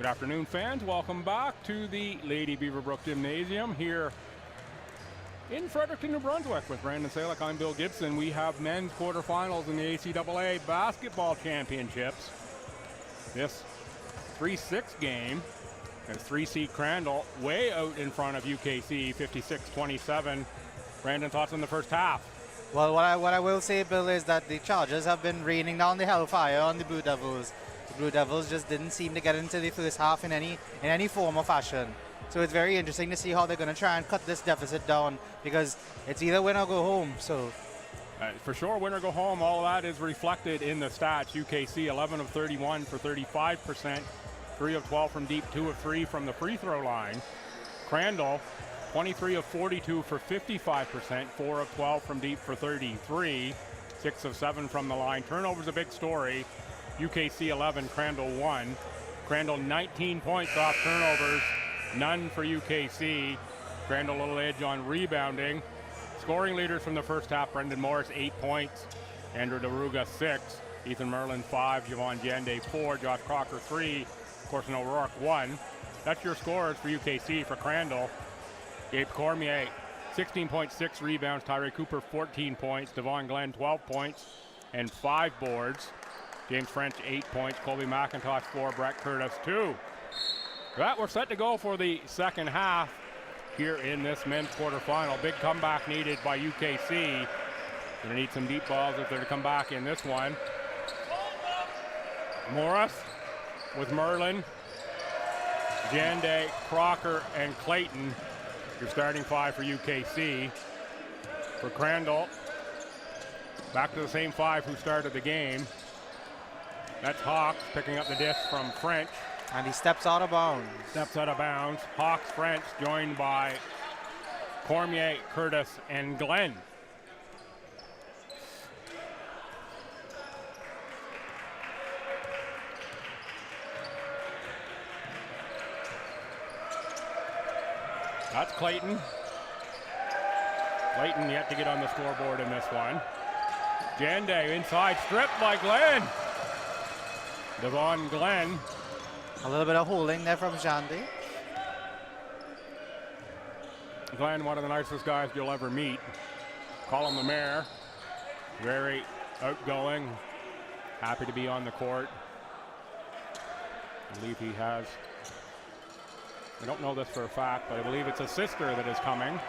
Good afternoon, fans. Welcome back to the Lady Beaverbrook Gymnasium here in Fredericton, New Brunswick. With Brandon Salek, I'm Bill Gibson. We have men's quarterfinals in the ACAA basketball championships. This 3-6 game has 3-seed Crandall way out in front of UKC, 56-27. Brandon, thoughts on the first half? Well, what I will say, Bill, is that the Chargers have been raining down the hellfire on the Blue Devils. The Blue Devils just didn't seem to get into the first half in any form or fashion. So it's very interesting to see how they're going to try and cut this deficit down, because it's either win or go home. So for sure, win or go home. All of that is reflected in the stats. UKC 11 of 31 for 35%, 3 of 12 from deep, 2 of 3 from the free throw line. Crandall 23 of 42 for 55%, 4 of 12 from deep for 33, 6 of 7 from the line. Turnovers a big story. UKC 11, Crandall 1. Crandall 19 points off turnovers, none for UKC. Crandall a little edge on rebounding. Scoring leaders from the first half: Brendan Morris 8 points, Andrew DeRuga 6, Ethan Merlin 5, Javon Jande 4, Josh Crocker 3, Corson O'Rourke 1. That's your scores for UKC. For Crandall, Gabe Cormier 16.6 rebounds, Tyree Cooper 14 points, Devon Glenn 12 points and 5 boards, James French 8 points, Colby McIntosh 4, Brett Curtis 2. That we're set to go for the second half here in this men's quarterfinal. Big comeback needed by UKC. Gonna need some deep balls if they're to come back in this one. Morris with Merlin, Jande, Crocker, and Clayton. Your starting 5 for UKC. For Crandall, back to the same 5 who started the game. That's Hawks picking up the disc from French. And he steps out of bounds. Steps out of bounds. Hawks, French, joined by Cormier, Curtis, and Glenn. That's Clayton. Clayton yet to get on the scoreboard in this one. Jande inside, stripped by Glenn. Devon Glenn. A little bit of holding there from Jande. Glenn, one of the nicest guys you'll ever meet. Call him the mayor. Very outgoing. Happy to be on the court. I believe he has, I don't know this for a fact, but I believe it's a sister that is coming.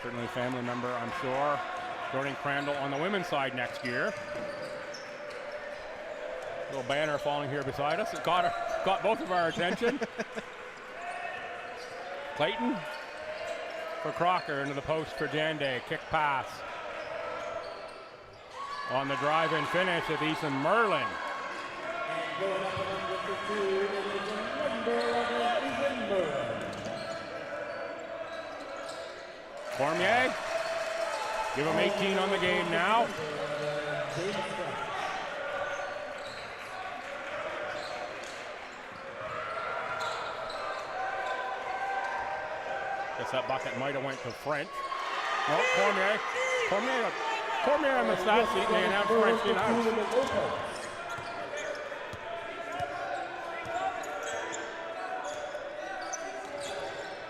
Certainly a family member, I'm sure. Joining Crandall on the women's side next year. Little banner falling here beside us. It caught both of our attention. Clayton for Crocker into the post for Jande. Kick pass. On the drive and finish of Ethan Merlin. Cormier, give him 18 on the game now. Guess that bucket might have went to French. No, Cormier on the stat sheet, they announced French in out.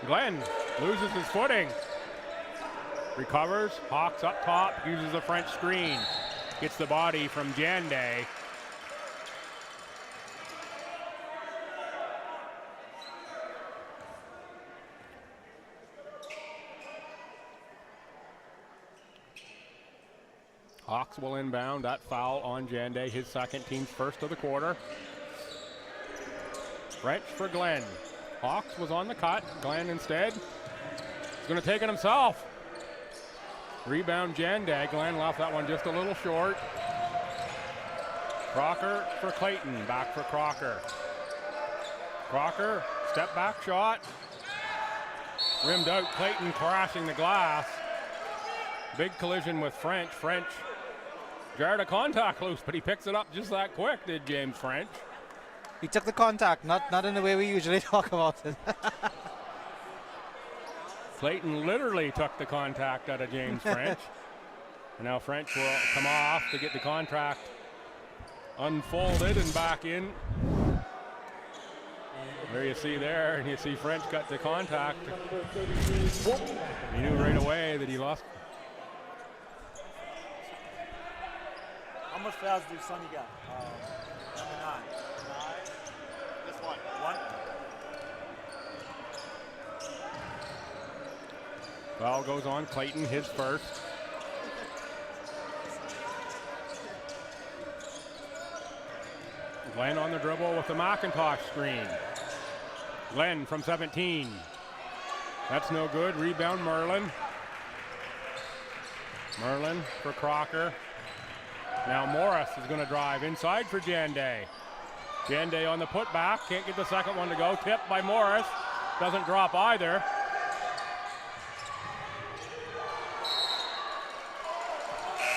Glenn loses his footing. Recovers, Hawks up top, uses a French screen. Gets the body from Jande. Hawks will inbound. That foul on Jande, his second, team's first of the quarter. French for Glenn. Hawks was on the cut. Glenn instead is going to take it himself. Rebound Jande. Glenn left that one just a little short. Crocker for Clayton. Back for Crocker. Crocker, step back shot. Rimmed out. Clayton crashing the glass. Big collision with French. French jarred a contact loose, but he picks it up just that quick, did James French. He took the contact, not in the way we usually talk about it. Clayton literally took the contact out of James French. And now French will come off to get the contract unfolded and back in. There you see there, and you see French got the contact. He knew right away that he lost. How much fouls did Sonny got? Number 9. 9. Just one. One. Foul goes on Clayton, his first. Glenn on the dribble with the McIntosh screen. Glenn from 17. That's no good. Rebound Merlin. Merlin for Crocker. Now Morris is going to drive inside for Jande. Jande on the putback. Can't get the second one to go. Tipped by Morris. Doesn't drop either.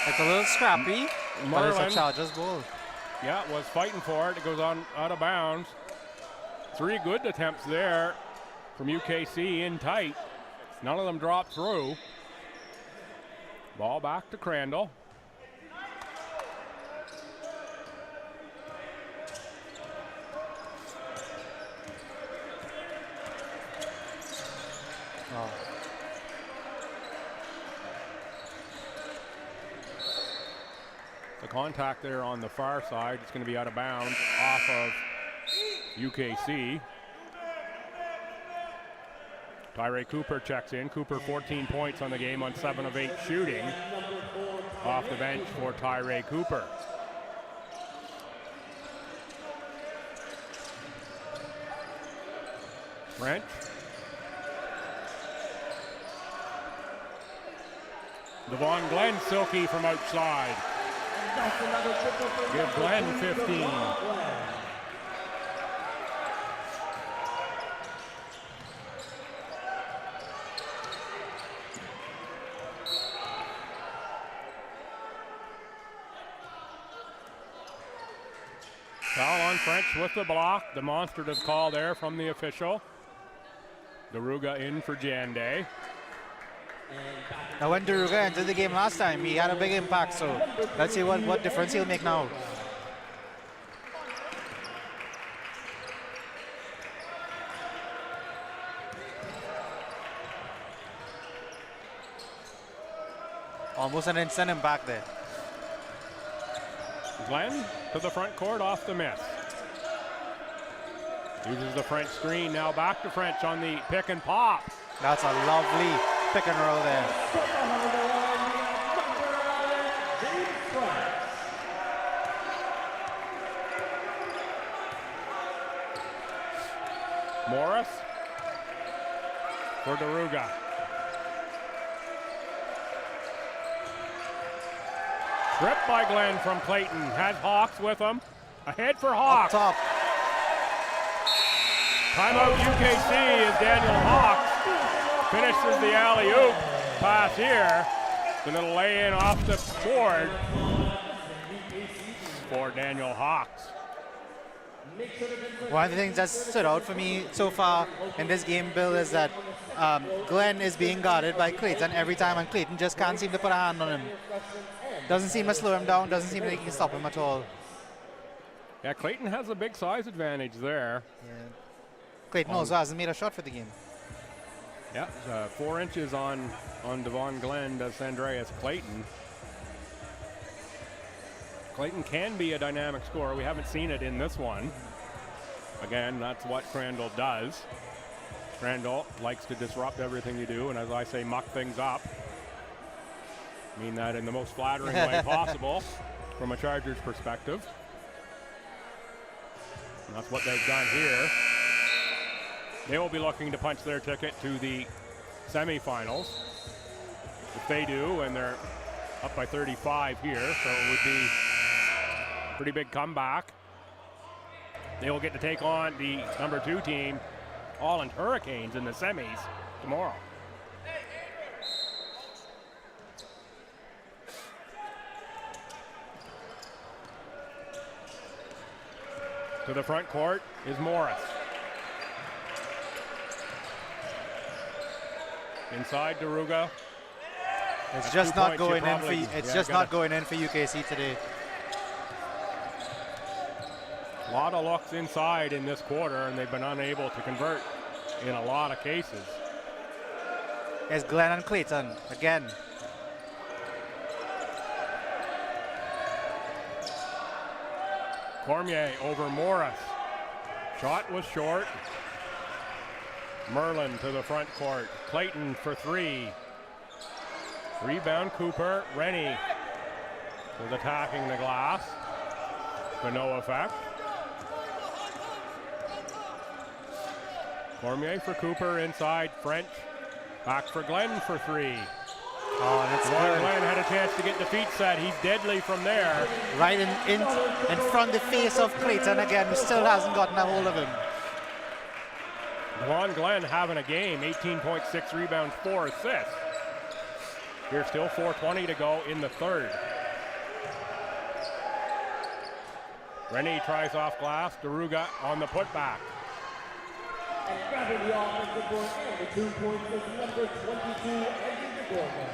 It's a little scrappy, but it's a Chargers ball. Yeah, was fighting for it. It goes on out of bounds. 3 good attempts there from UKC in tight. None of them dropped through. Ball back to Crandall. Oh. The contact there on the far side. It's going to be out of bounds off of UKC. Tyree Cooper checks in. Cooper 14 points on the game on 7 of 8 shooting. Off the bench for Tyree Cooper. French. Devon Glenn silky from outside. Give Glenn 15. Foul on French with the block. Demonstrative call there from the official. Daruga in for Jande. Now when Daruga entered the game last time, he had a big impact, so let's see what difference he'll make now. Almost an instant impact there. Glenn to the front court off the miss. Uses the French screen, now back to French on the pick and pop. That's a lovely pick and roll there. Morris for Daruga. Tripped by Glenn from Clayton. Has Hawks with him. Ahead for Hawks. Up top. Timeout UKC as Daniel Hawks finishes the alley-oop pass here. And it'll lay in off the board for Daniel Hawks. One of the things that stood out for me so far in this game, Bill, is that Glenn is being guarded by Clayton every time, and Clayton just can't seem to put a hand on him. Doesn't seem to slow him down, doesn't seem like he can stop him at all. Yeah, Clayton has a big size advantage there. Yeah. Clayton also hasn't made a shot for the game. Yeah, 4 inches on Devon Glenn does Andreas Clayton. Clayton can be a dynamic scorer. We haven't seen it in this one. Again, that's what Crandall does. Crandall likes to disrupt everything you do, and as I say, muck things up. I mean that in the most flattering way possible from a Chargers perspective. And that's what they've done here. They will be looking to punch their ticket to the semifinals. If they do, and they're up by 35 here, so it would be a pretty big comeback. They will get to take on the number 2 team, Holland Hurricanes, in the semis tomorrow. To the front court is Morris. Inside Daruga. It's just not going in for UKC today. A lot of looks inside in this quarter, and they've been unable to convert in a lot of cases. Here's Glenn and Clayton again. Cormier over Morris. Shot was short. Merlin to the front court. Clayton for three. Rebound Cooper. Rennie was attacking the glass, but no effect. Cormier for Cooper inside. French back for Glenn for three. Oh, that's good. Glenn had a chance to get the feet set. He's deadly from there. Right in front of the face of Clayton again, who still hasn't gotten a hold of him. Juan Glenn having a game, 18.6 rebounds, 4 assists. Here's still 4:20 to go in the third. Rennie tries off glass. Deruga on the putback. And grabbing the offensive board and the 2 points is number 22, Andrew DeGorman.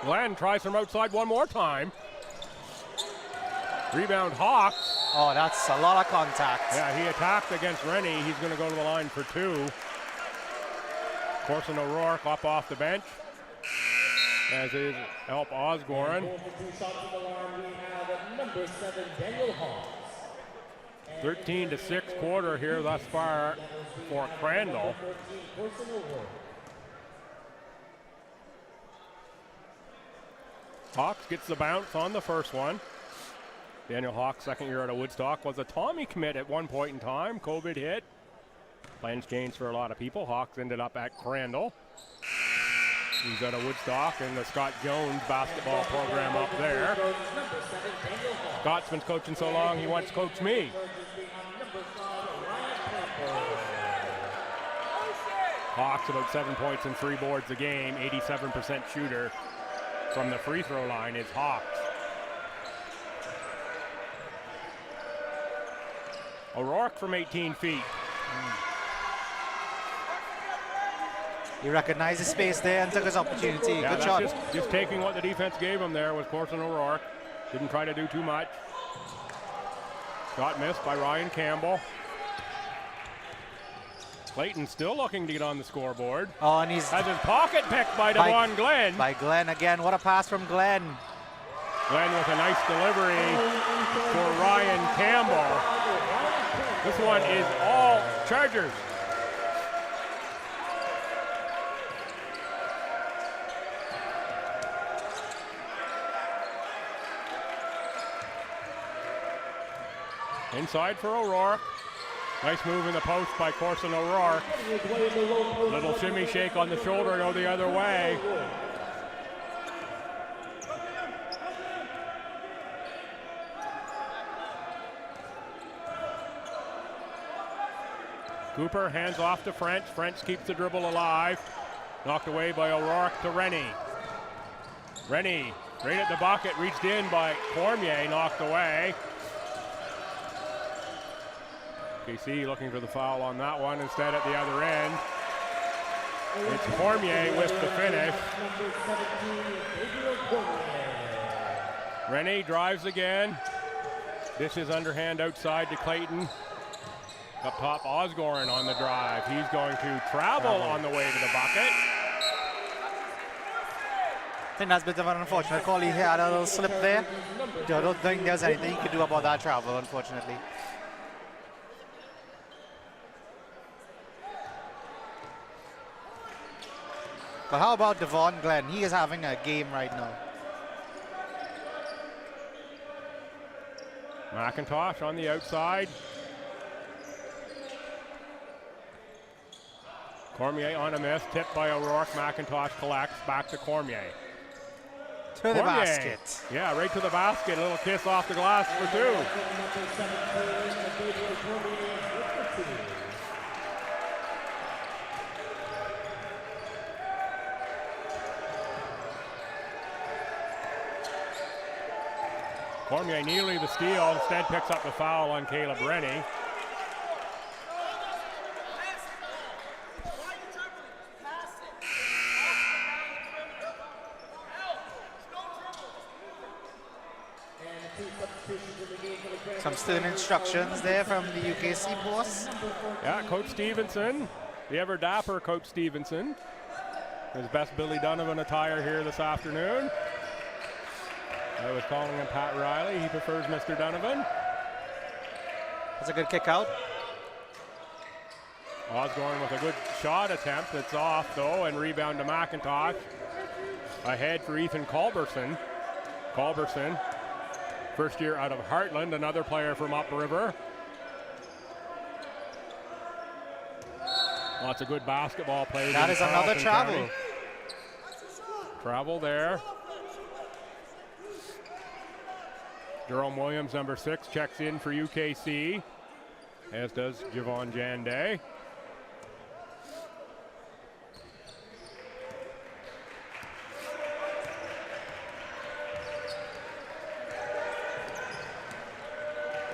Glenn tries from outside one more time. Rebound Hawks. Oh, that's a lot of contact. Yeah, he attacked against Rennie. He's going to go to the line for two. Corson O'Rourke up off the bench, as is Elp Osborne. 13-6 quarter here thus far for Crandall. Hawks gets the bounce on the first one. Daniel Hawks, second year out of Woodstock, was a Tommy commit at one point in time. COVID hit. Plans changed for a lot of people. Hawks ended up at Crandall. He's out of Woodstock and the Scott Jones basketball program up there. Scott's been coaching so long, he once coached me. Hawks about 7 points and 3 boards a game, 87% shooter from the free throw line is Hawks. O'Rourke from 18 feet. He recognized the space there and took his opportunity. Yeah, good shot. Just taking what the defense gave him there was Corson O'Rourke. Didn't try to do too much. Shot missed by Ryan Campbell. Clayton still looking to get on the scoreboard. Oh, and he's has his pocket picked by Devon Glenn. By Glenn again. What a pass from Glenn. Glenn with a nice delivery for Ryan Campbell. This one is all Chargers. Inside for O'Rourke. Nice move in the post by Corson O'Rourke. Little shimmy shake on the shoulder, go the other way. Cooper hands off to French. French keeps the dribble alive. Knocked away by O'Rourke to Rennie. Rennie, right at the bucket, reached in by Cormier, knocked away. UKC looking for the foul on that one. Instead at the other end, it's Cormier with the finish. Rennie drives again. Dishes underhand outside to Clayton. Up top, Osborne on the drive. He's going to travel on the way to the bucket. I think that's a bit of an unfortunate call. He had a little slip there. I don't think there's anything you could do about that travel, unfortunately. But how about Devon Glenn? He is having a game right now. McIntosh on the outside. Cormier on a miss, tipped by O'Rourke. McIntosh collects, back to Cormier. To the basket. Yeah, right to the basket. A little kiss off the glass for two. Cormier nearly the steal, instead picks up the foul on Caleb Rennie. Some stern instructions there from the UKC boss. Yeah, Coach Stevenson, the ever dapper Coach Stevenson. His best Billy Donovan attire here this afternoon. I was calling him Pat Riley. He prefers Mr. Donovan. That's a good kick out. Osborne with a good shot attempt. It's off though, and rebound to McIntosh. Ahead for Ethan Culberson. Culberson, first year out of Heartland, another player from upriver. Lots of good basketball played. That is another travel. County. Travel there. Jerome Williams, number 6, checks in for UKC, as does Javon Jande.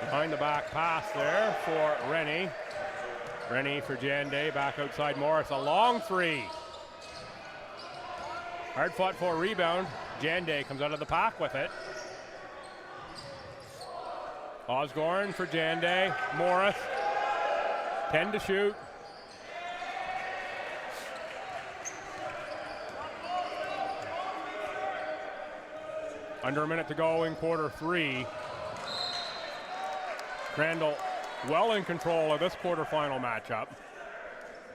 Behind the back pass there for Rennie. Rennie for Jande, back outside Morris, a long three. Hard fought for a rebound. Jande comes out of the pack with it. Osborne for Jande, Morris, 10 to shoot. Under a minute to go in quarter 3. Crandall well in control of this quarterfinal matchup.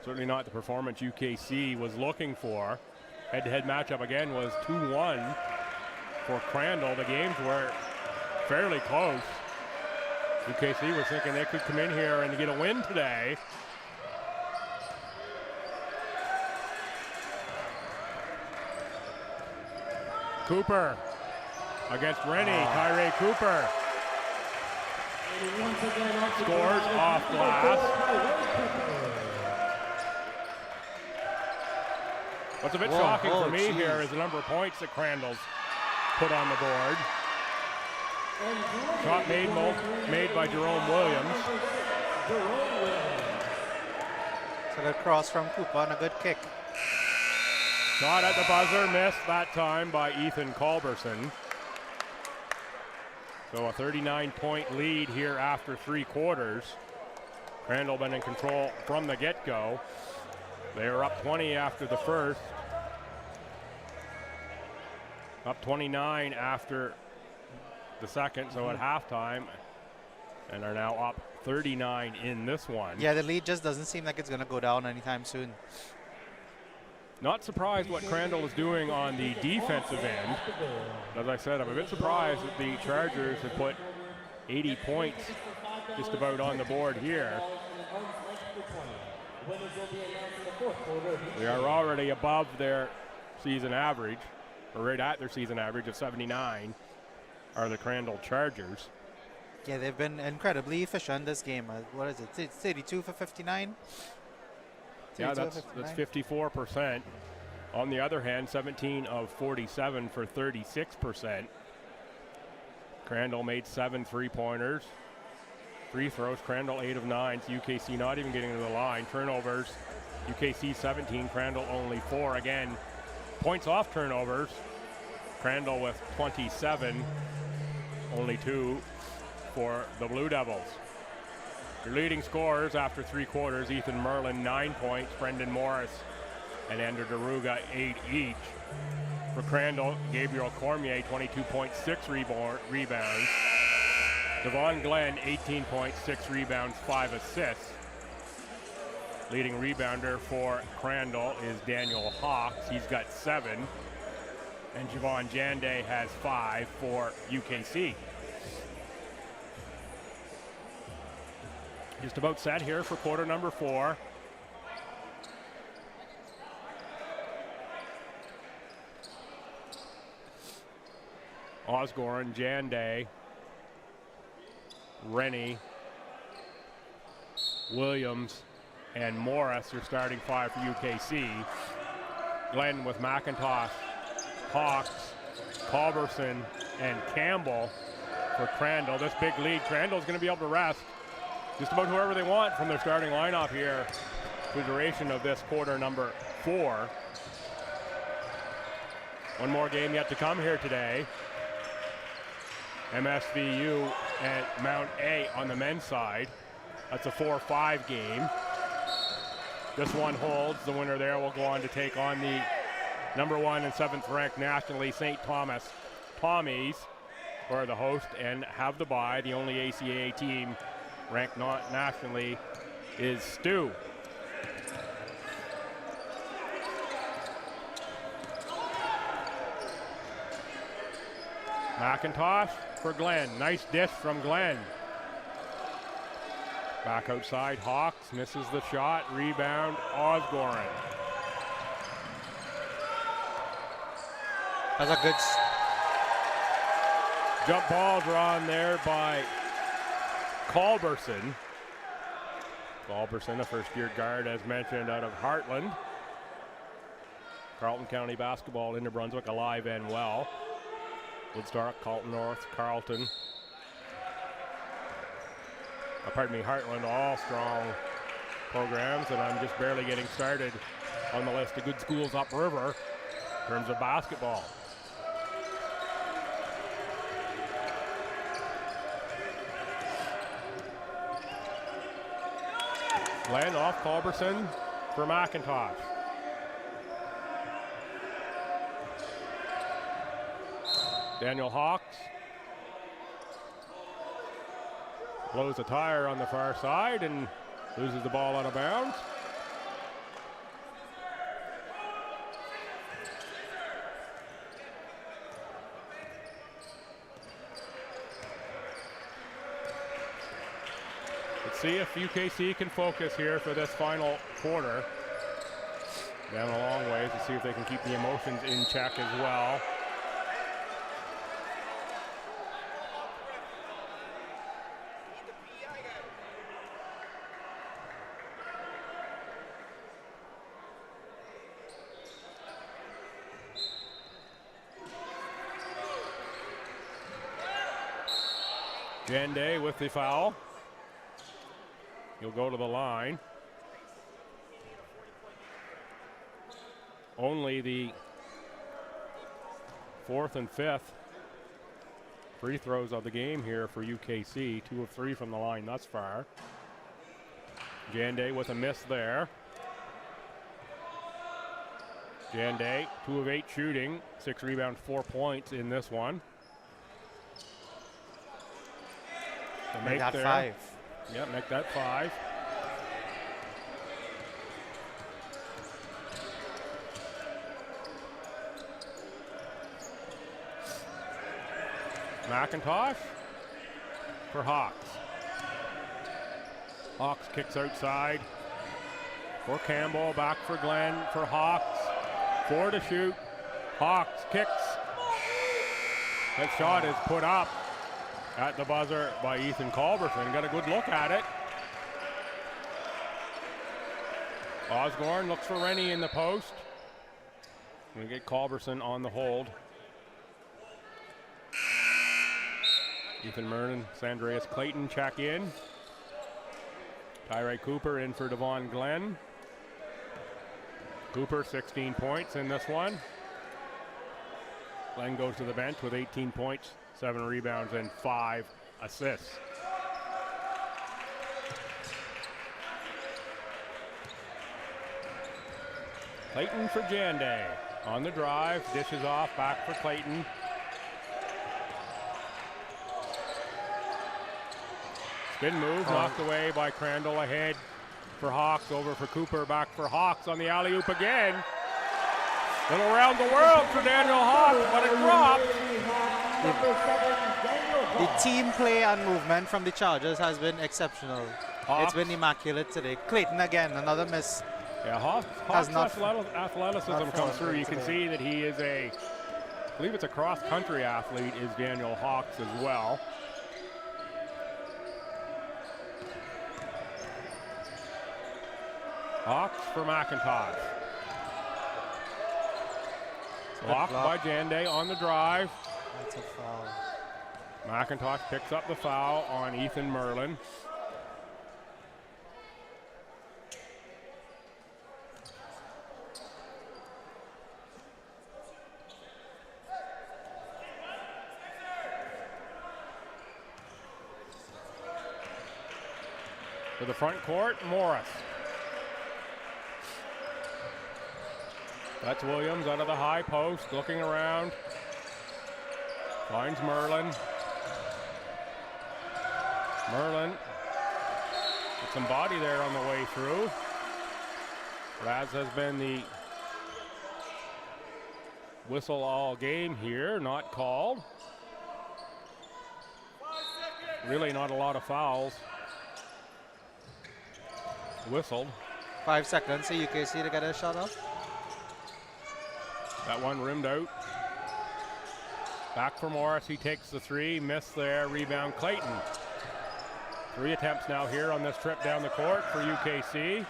Certainly not the performance UKC was looking for. Head-to-head matchup again was 2-1 for Crandall. The games were fairly close. UKC was thinking they could come in here and get a win today. Cooper against Rennie, Tyree Cooper. Scores off glass. What's a bit shocking for me here is the number of points that Crandall's put on the board. Shot made by Jerome Williams. So good cross from Cooper and a good kick. Shot at the buzzer, missed that time by Ethan Culberson. So a 39-point lead here after 3 quarters. Crandall been in control from the get-go. They were up 20 after the first. Up 29 after the second, so at halftime, and are now up 39 in this one. Yeah, the lead just doesn't seem like it's going to go down anytime soon. Not surprised what Crandall is doing on the defensive end. As I said, I'm a bit surprised that the Chargers have put 80 points just about on the board here. They are already above their season average, or right at their season average of 79 are the Crandall Chargers. Yeah, they've been incredibly efficient this game. What is it? 32 for 59? Yeah, that's 54%. On the other hand, 17 of 47 for 36%. Crandall made 7 3-pointers. Free throws, Crandall 8 of 9. So UKC not even getting to the line. Turnovers, UKC 17, Crandall only 4. Again, points off turnovers. Crandall with 27, only 2 for the Blue Devils. Your leading scorers after 3 quarters, Ethan Merlin 9 points, Brendan Morris and Ender Deruga 8 each. For Crandall, Gabriel Cormier 22.6 rebounds. Devon Glenn 18 points, 6 rebounds, 5 assists. Leading rebounder for Crandall is Daniel Hawks. He's got 7. And Javon Jande has 5 for UKC. Just about set here for quarter number 4. Osborne, Jande, Rennie, Williams, and Morris, your starting 5 for UKC. Glenn with McIntosh, Hawks, Culberson, and Campbell for Crandall. This big lead, Crandall's going to be able to rest just about whoever they want from their starting lineup here for the duration of this quarter number 4. One more game yet to come here today. MSVU at Mount A on the men's side. That's a 4-5 game. This one holds. The winner there will go on to take on the number 1 and 7th ranked nationally St. Thomas Tommies, who are the host and have the bye. The only ACAA team ranked nationally is Stu. McIntosh for Glenn. Nice dish from Glenn. Back outside, Hawks misses the shot. Rebound, Osborne. That's a good jump ball drawn there by Culberson. Culberson, a first-year guard, as mentioned, out of Heartland. Carleton County basketball in New Brunswick, alive and well. Woodstock, Carleton North, Carleton. Heartland, all strong programs, and I'm just barely getting started on the list of good schools upriver in terms of basketball. Glenn off Culberson for McIntosh. Daniel Hawks blows a tire on the far side and loses the ball out of bounds. Let's see if UKC can focus here for this final quarter. Down a long ways to see if they can keep the emotions in check as well. Jande with the foul. He'll go to the line. Only the 4th and 5th free throws of the game here for UKC. 2 of 3 from the line thus far. Jande with a miss there. Jande, 2 of 8 shooting, 6 rebounds, 4 points in this one. Make that 5. Yeah, make that 5. McIntosh for Hawks. Hawks kicks outside for Campbell, back for Glenn for Hawks. 4 to shoot. Hawks kicks. That shot is put up at the buzzer by Ethan Culberson. Got a good look at it. Osborne looks for Rennie in the post. We get Culberson on the hold. Ethan Mernon, Sandreas Clayton check in. Tyree Cooper in for Devon Glenn. Cooper 16 points in this one. Glenn goes to the bench with 18 points, 7 rebounds, and 5 assists. Clayton for Jande. On the drive, dishes off, back for Clayton. Spin move, knocked away by Crandall, ahead for Hawks, over for Cooper, back for Hawks on the alley-oop again. Little around the world for Daniel Hawks, but it dropped. The team play and movement from the Chargers has been exceptional. Hawks. It's been immaculate today. Clayton again, another miss. Yeah, Hawks athleticism comes through. You can see that he is I believe it's a cross-country athlete, is Daniel Hawks as well. Hawks for McIntosh. Blocked by Jande on the drive. That's a foul. McIntosh picks up the foul on Ethan Merlin. To the front court, Morris. That's Williams out of the high post, looking around. Finds Merlin. Merlin with some body there on the way through. Raz has been the whistle all game here, not called. Really not a lot of fouls whistled. 5 seconds for UKC to get a shot off. That one rimmed out. Back for Morris, he takes the three, missed there, rebound Clayton. 3 attempts now here on this trip down the court for UKC.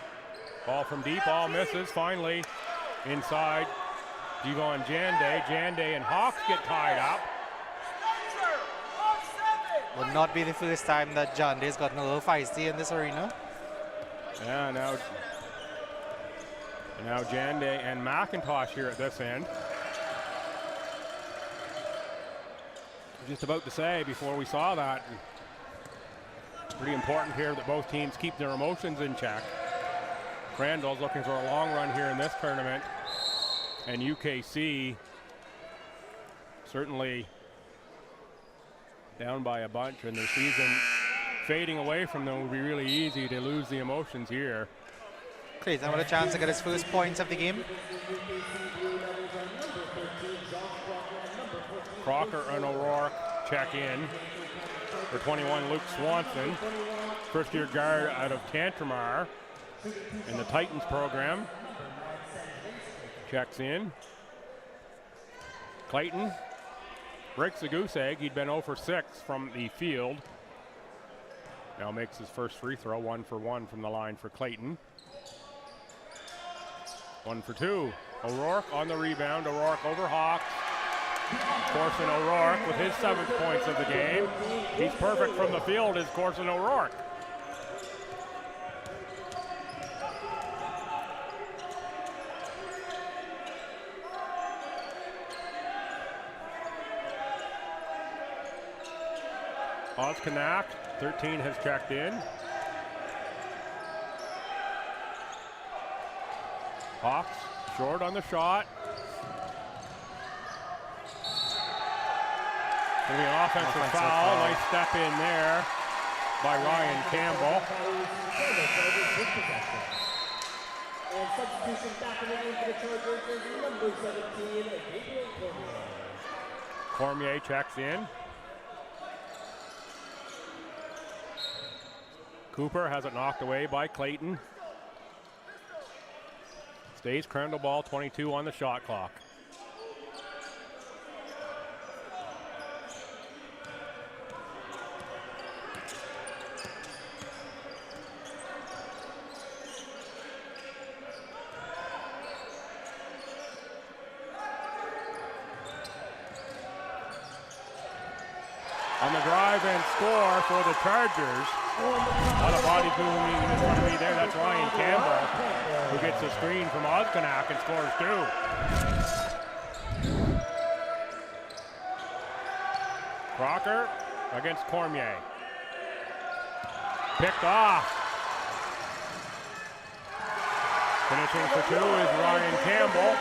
Ball from deep, all misses, finally inside. Devon Jande. Jande and Hawks get tied up. Would not be the first time that Jande's gotten a little feisty in this arena. Yeah, now Jande and McIntosh here at this end. Just about to say before we saw that, pretty important here that both teams keep their emotions in check. Crandall's looking for a long run here in this tournament, and UKC certainly down by a bunch, and their season fading away from them would be really easy to lose the emotions here. Clayton with a chance to get his first points of the game. Crocker and O'Rourke check in. For 21, Luke Swanson, first-year guard out of Tantramar in the Titans program, checks in. Clayton breaks the goose egg. He'd been 0 for 6 from the field. Now makes his first free throw, 1 for 1 from the line for Clayton. 1 for 2. O'Rourke on the rebound. O'Rourke over Hawks. Corson O'Rourke with his 7th points of the game. He's perfect from the field, is Corson O'Rourke. Oskanak, 13, has checked in. Hawks short on the shot. Gonna be an offensive foul. Nice step in there by Ryan Campbell. And substitution back in the game for the Chargers is number 17, Gabriel Cormier. Cormier checks in. Cooper has it knocked away by Clayton. Stays Crandall ball, 22 on the shot clock. On the drive and score for the Chargers. A lot of body moving in front of me there. That's Ryan Campbell, who gets a screen from Oskanak and scores 2. Crocker against Cormier. Picked off. Finishing for 2 is Ryan Campbell.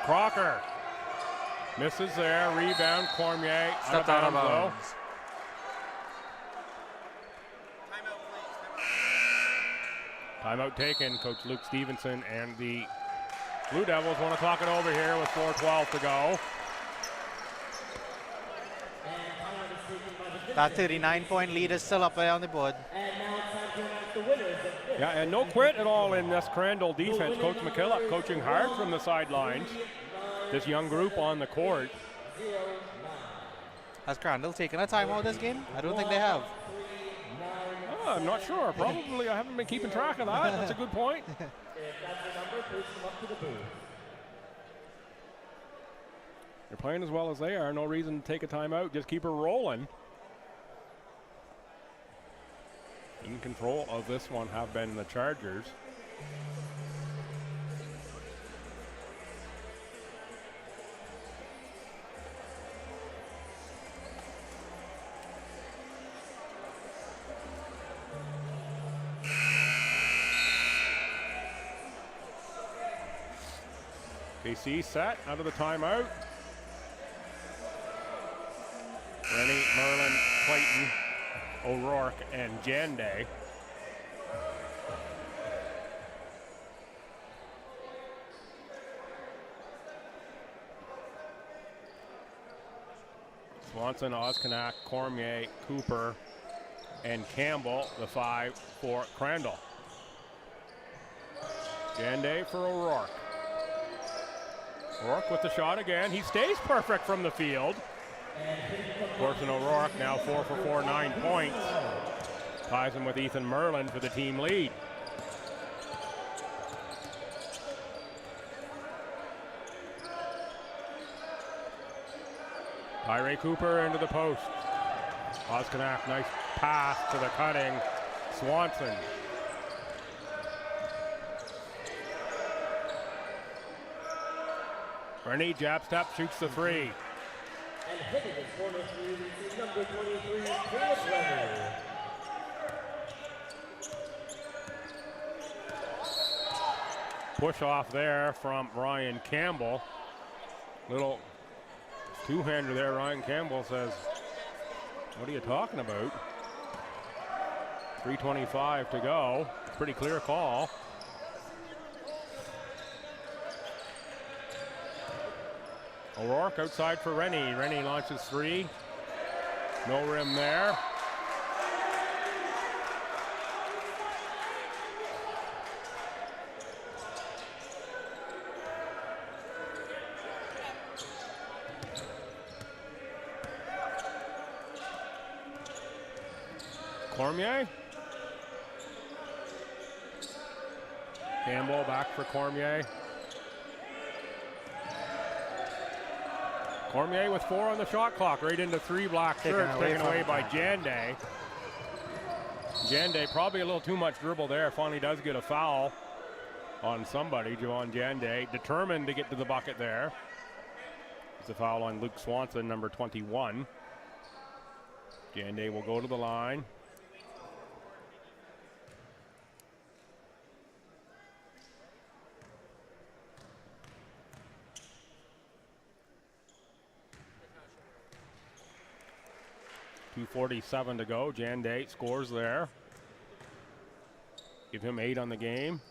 Crocker misses there. Rebound, Cormier. Stepped out of bounds. Timeout taken. Coach Luke Stevenson and the Blue Devils want to talk it over here with 4:12 to go. That 39-point lead is still up there on the board. Yeah, and no quit at all in this Crandall defense. Coach McKillop coaching hard from the sidelines. This young group on the court. Has Crandall taken a timeout this game? I don't think they have. Oh, I'm not sure. Probably I haven't been keeping track of that. That's a good point. They're playing as well as they are. No reason to take a timeout. Just keep her rolling. In control of this one have been the Chargers. KC set out of the timeout. Rennie, Merlin, Clayton, O'Rourke, and Jande. Swanson, Oskonak, Cormier, Cooper, and Campbell, the 5 for Crandall. Jande for O'Rourke. O'Rourke with the shot again. He stays perfect from the field. Corson O'Rourke now 4 for 4, 9 points. Ties him with Ethan Merlin for the team lead. Tyree Cooper into the post. Oskonak, nice pass to the cutting Swanson. Rennie jab step, shoots the 3. And hitting his corner 3, we see number 23, Caleb Rennie. Push off there from Ryan Campbell. Little two-hander there. Ryan Campbell says, what are you talking about? 3:25 to go. Pretty clear call. O'Rourke outside for Rennie. Rennie launches 3. No rim there. Cormier. Campbell back for Cormier. Cormier with 4 on the shot clock, right into 3 black shirts, taken away by Jande. Jande probably a little too much dribble there. Finally does get a foul on somebody. Javon Jande determined to get to the bucket there. It's a foul on Luke Swanson, number 21. Jande will go to the line. .247 to go. Jande scores there. Give him 8 on the game.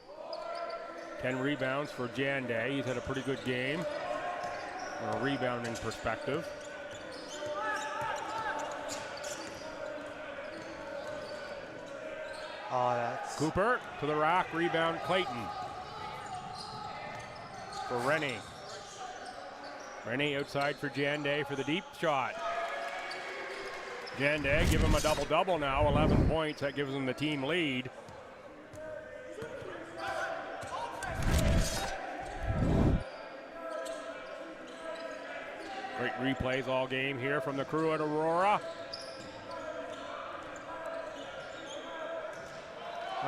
10 rebounds for Jande. He's had a pretty good game from a rebounding perspective. Oh, that's Cooper to the rack. Rebound Clayton. For Rennie. Rennie outside for Jande for the deep shot. Jande, give him a double-double now, 11 points. That gives him the team lead. Great replays all game here from the crew at Aurora.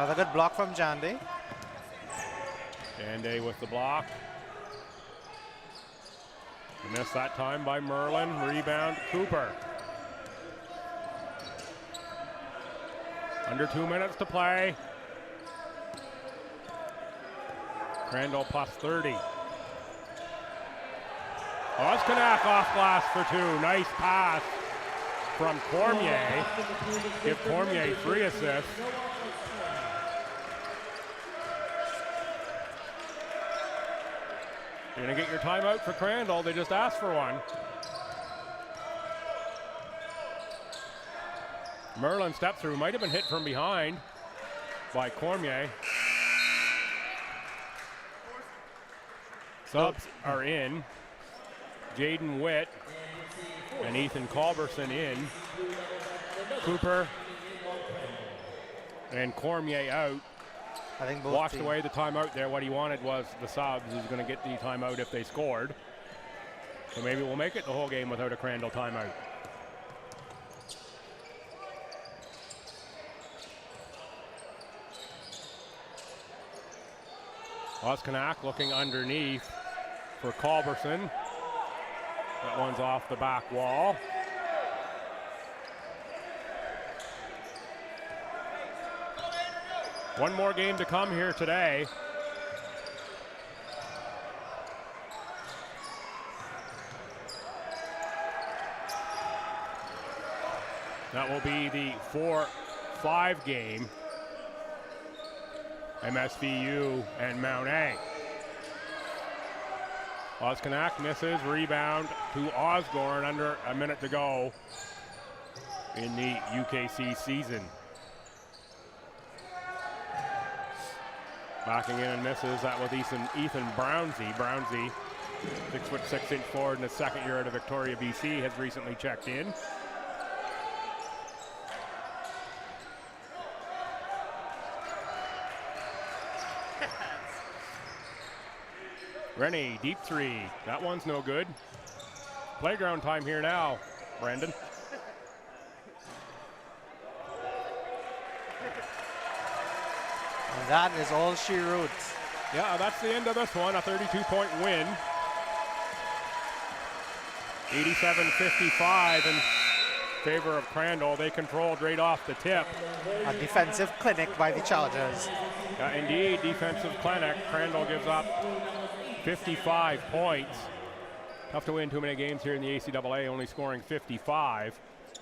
another good block from Jande. Jande with the block. Missed that time by Merlin. Rebound, Cooper. Under 2 minutes to play. Crandall plus 30. Oskonak off glass for 2. Nice pass from Cormier. Give Cormier 3 assists. You're gonna get your timeout for Crandall. They just asked for one. Merlin step through, might have been hit from behind by Cormier. Subs are in. Jaden Witt and Ethan Culberson in. Cooper and Cormier out. I think both Washed away the timeout there. What he wanted was the subs. He's going to get the timeout if they scored. So maybe we'll make it the whole game without a Crandall timeout. Oskonak looking underneath for Culberson. That one's off the back wall. One more game to come here today. That will be the 4-5 game. MSVU and Mount A. Oskonak misses, rebound to Osborne under a minute to go in the UKC season. Backing in and misses, that was Ethan Brownsey. Brownsey, 6'6" forward in his second year out of Victoria, BC, has recently checked in. Rennie, deep three. That one's no good. Playground time here now, Brandon. And that is all she wrote. Yeah, that's the end of this one, a 32-point win. 87-55 in favor of Crandall. They controlled right off the tip. A defensive clinic by the Chargers. Indeed, defensive clinic. Crandall gives up 55 points. Tough to win too many games here in the ACAA, only scoring 55.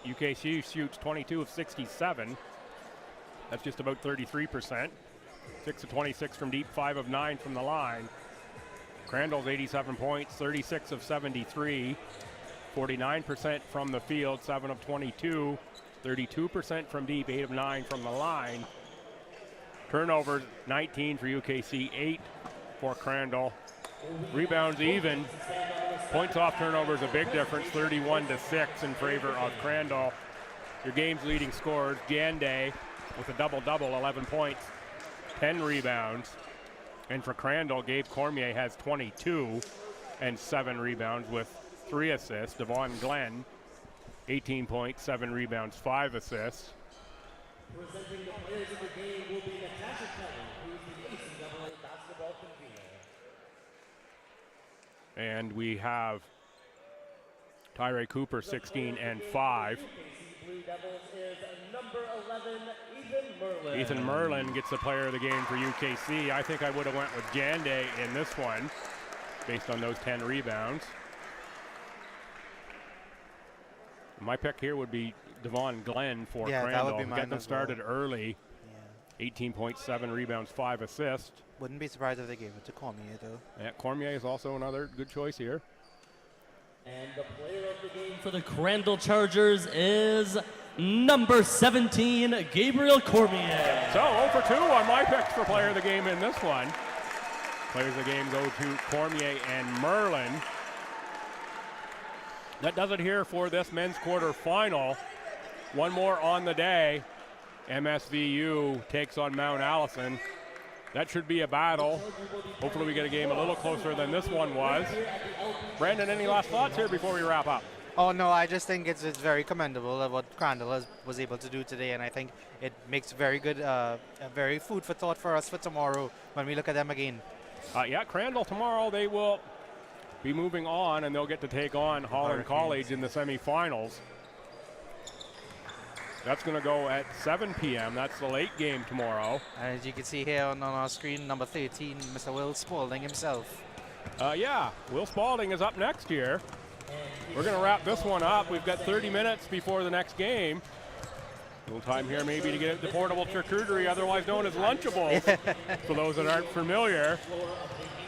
UKC shoots 22 of 67. That's just about 33%. 6 of 26 from deep, 5 of 9 from the line. Crandall's 87 points, 36 of 73. 49% from the field, 7 of 22. 32% from deep, 8 of 9 from the line. Turnovers, 19 for UKC, 8 for Crandall. Rebounds even. Points off turnovers, a big difference, 31-6 in favor of Crandall. Your game's leading scorers, Jande with a double-double, 11 points, 10 rebounds. And for Crandall, Gabe Cormier has 22 and 7 rebounds with 3 assists. Devon Glenn, 18 points, 7 rebounds, 5 assists. Presenting the players of the game will be Natasha Kelly, who's the ACAA basketball convener. And we have Tyree Cooper, 16 and 5. Blue Devils is number 11, Ethan Merlin. Ethan Merlin gets the player of the game for UKC. I think I would have went with Jande in this one based on those 10 rebounds. My pick here would be Devon Glenn for Crandall. That would be mine. Get them started early. 18 points, 7 rebounds, 5 assists. Wouldn't be surprised if they gave it to Cormier, though. Yeah, Cormier is also another good choice here. And the player of the game For the Crandall Chargers is number 17, Gabriel Cormier. So 0 for 2 on my picks for player of the game in this one. Players of the game go to Cormier and Merlin. That does it here for this men's quarterfinal. One more on the day. MSVU takes on Mount Allison. That should be a battle. Hopefully we get a game a little closer than this one was. Brandon, any last thoughts here before we wrap up? Oh, no, I just think it's very commendable of what Crandall was able to do today, and I think it makes very good, very food for thought for us for tomorrow when we look at them again. Yeah, Crandall tomorrow, they will be moving on, and they'll get to take on Holland College in the semifinals. That's going to go at 7 p.m. That's the late game tomorrow. And as you can see here on our screen, number 13, Mr. Will Spaulding himself. Yeah, Will Spaulding is up next here. We're going to wrap this one up. We've got 30 minutes before the next game. A little time here maybe to get the portable charcuterie, otherwise known as Lunchables, for those that aren't familiar.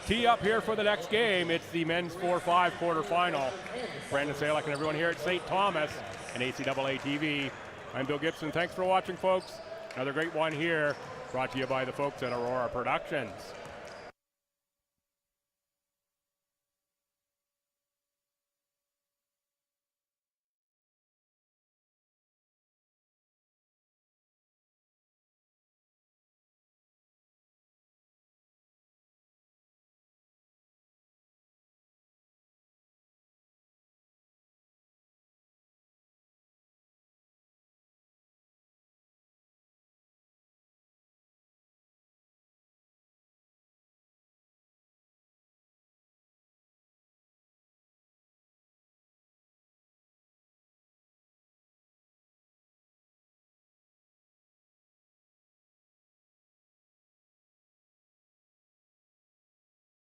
Tee up here for the next game. It's the men's 4-5 quarterfinal. Brandon Salek and everyone here at St. Thomas and ACAA TV. I'm Bill Gibson. Thanks for watching, folks. Another great one here, brought to you by the folks at Aurora Productions.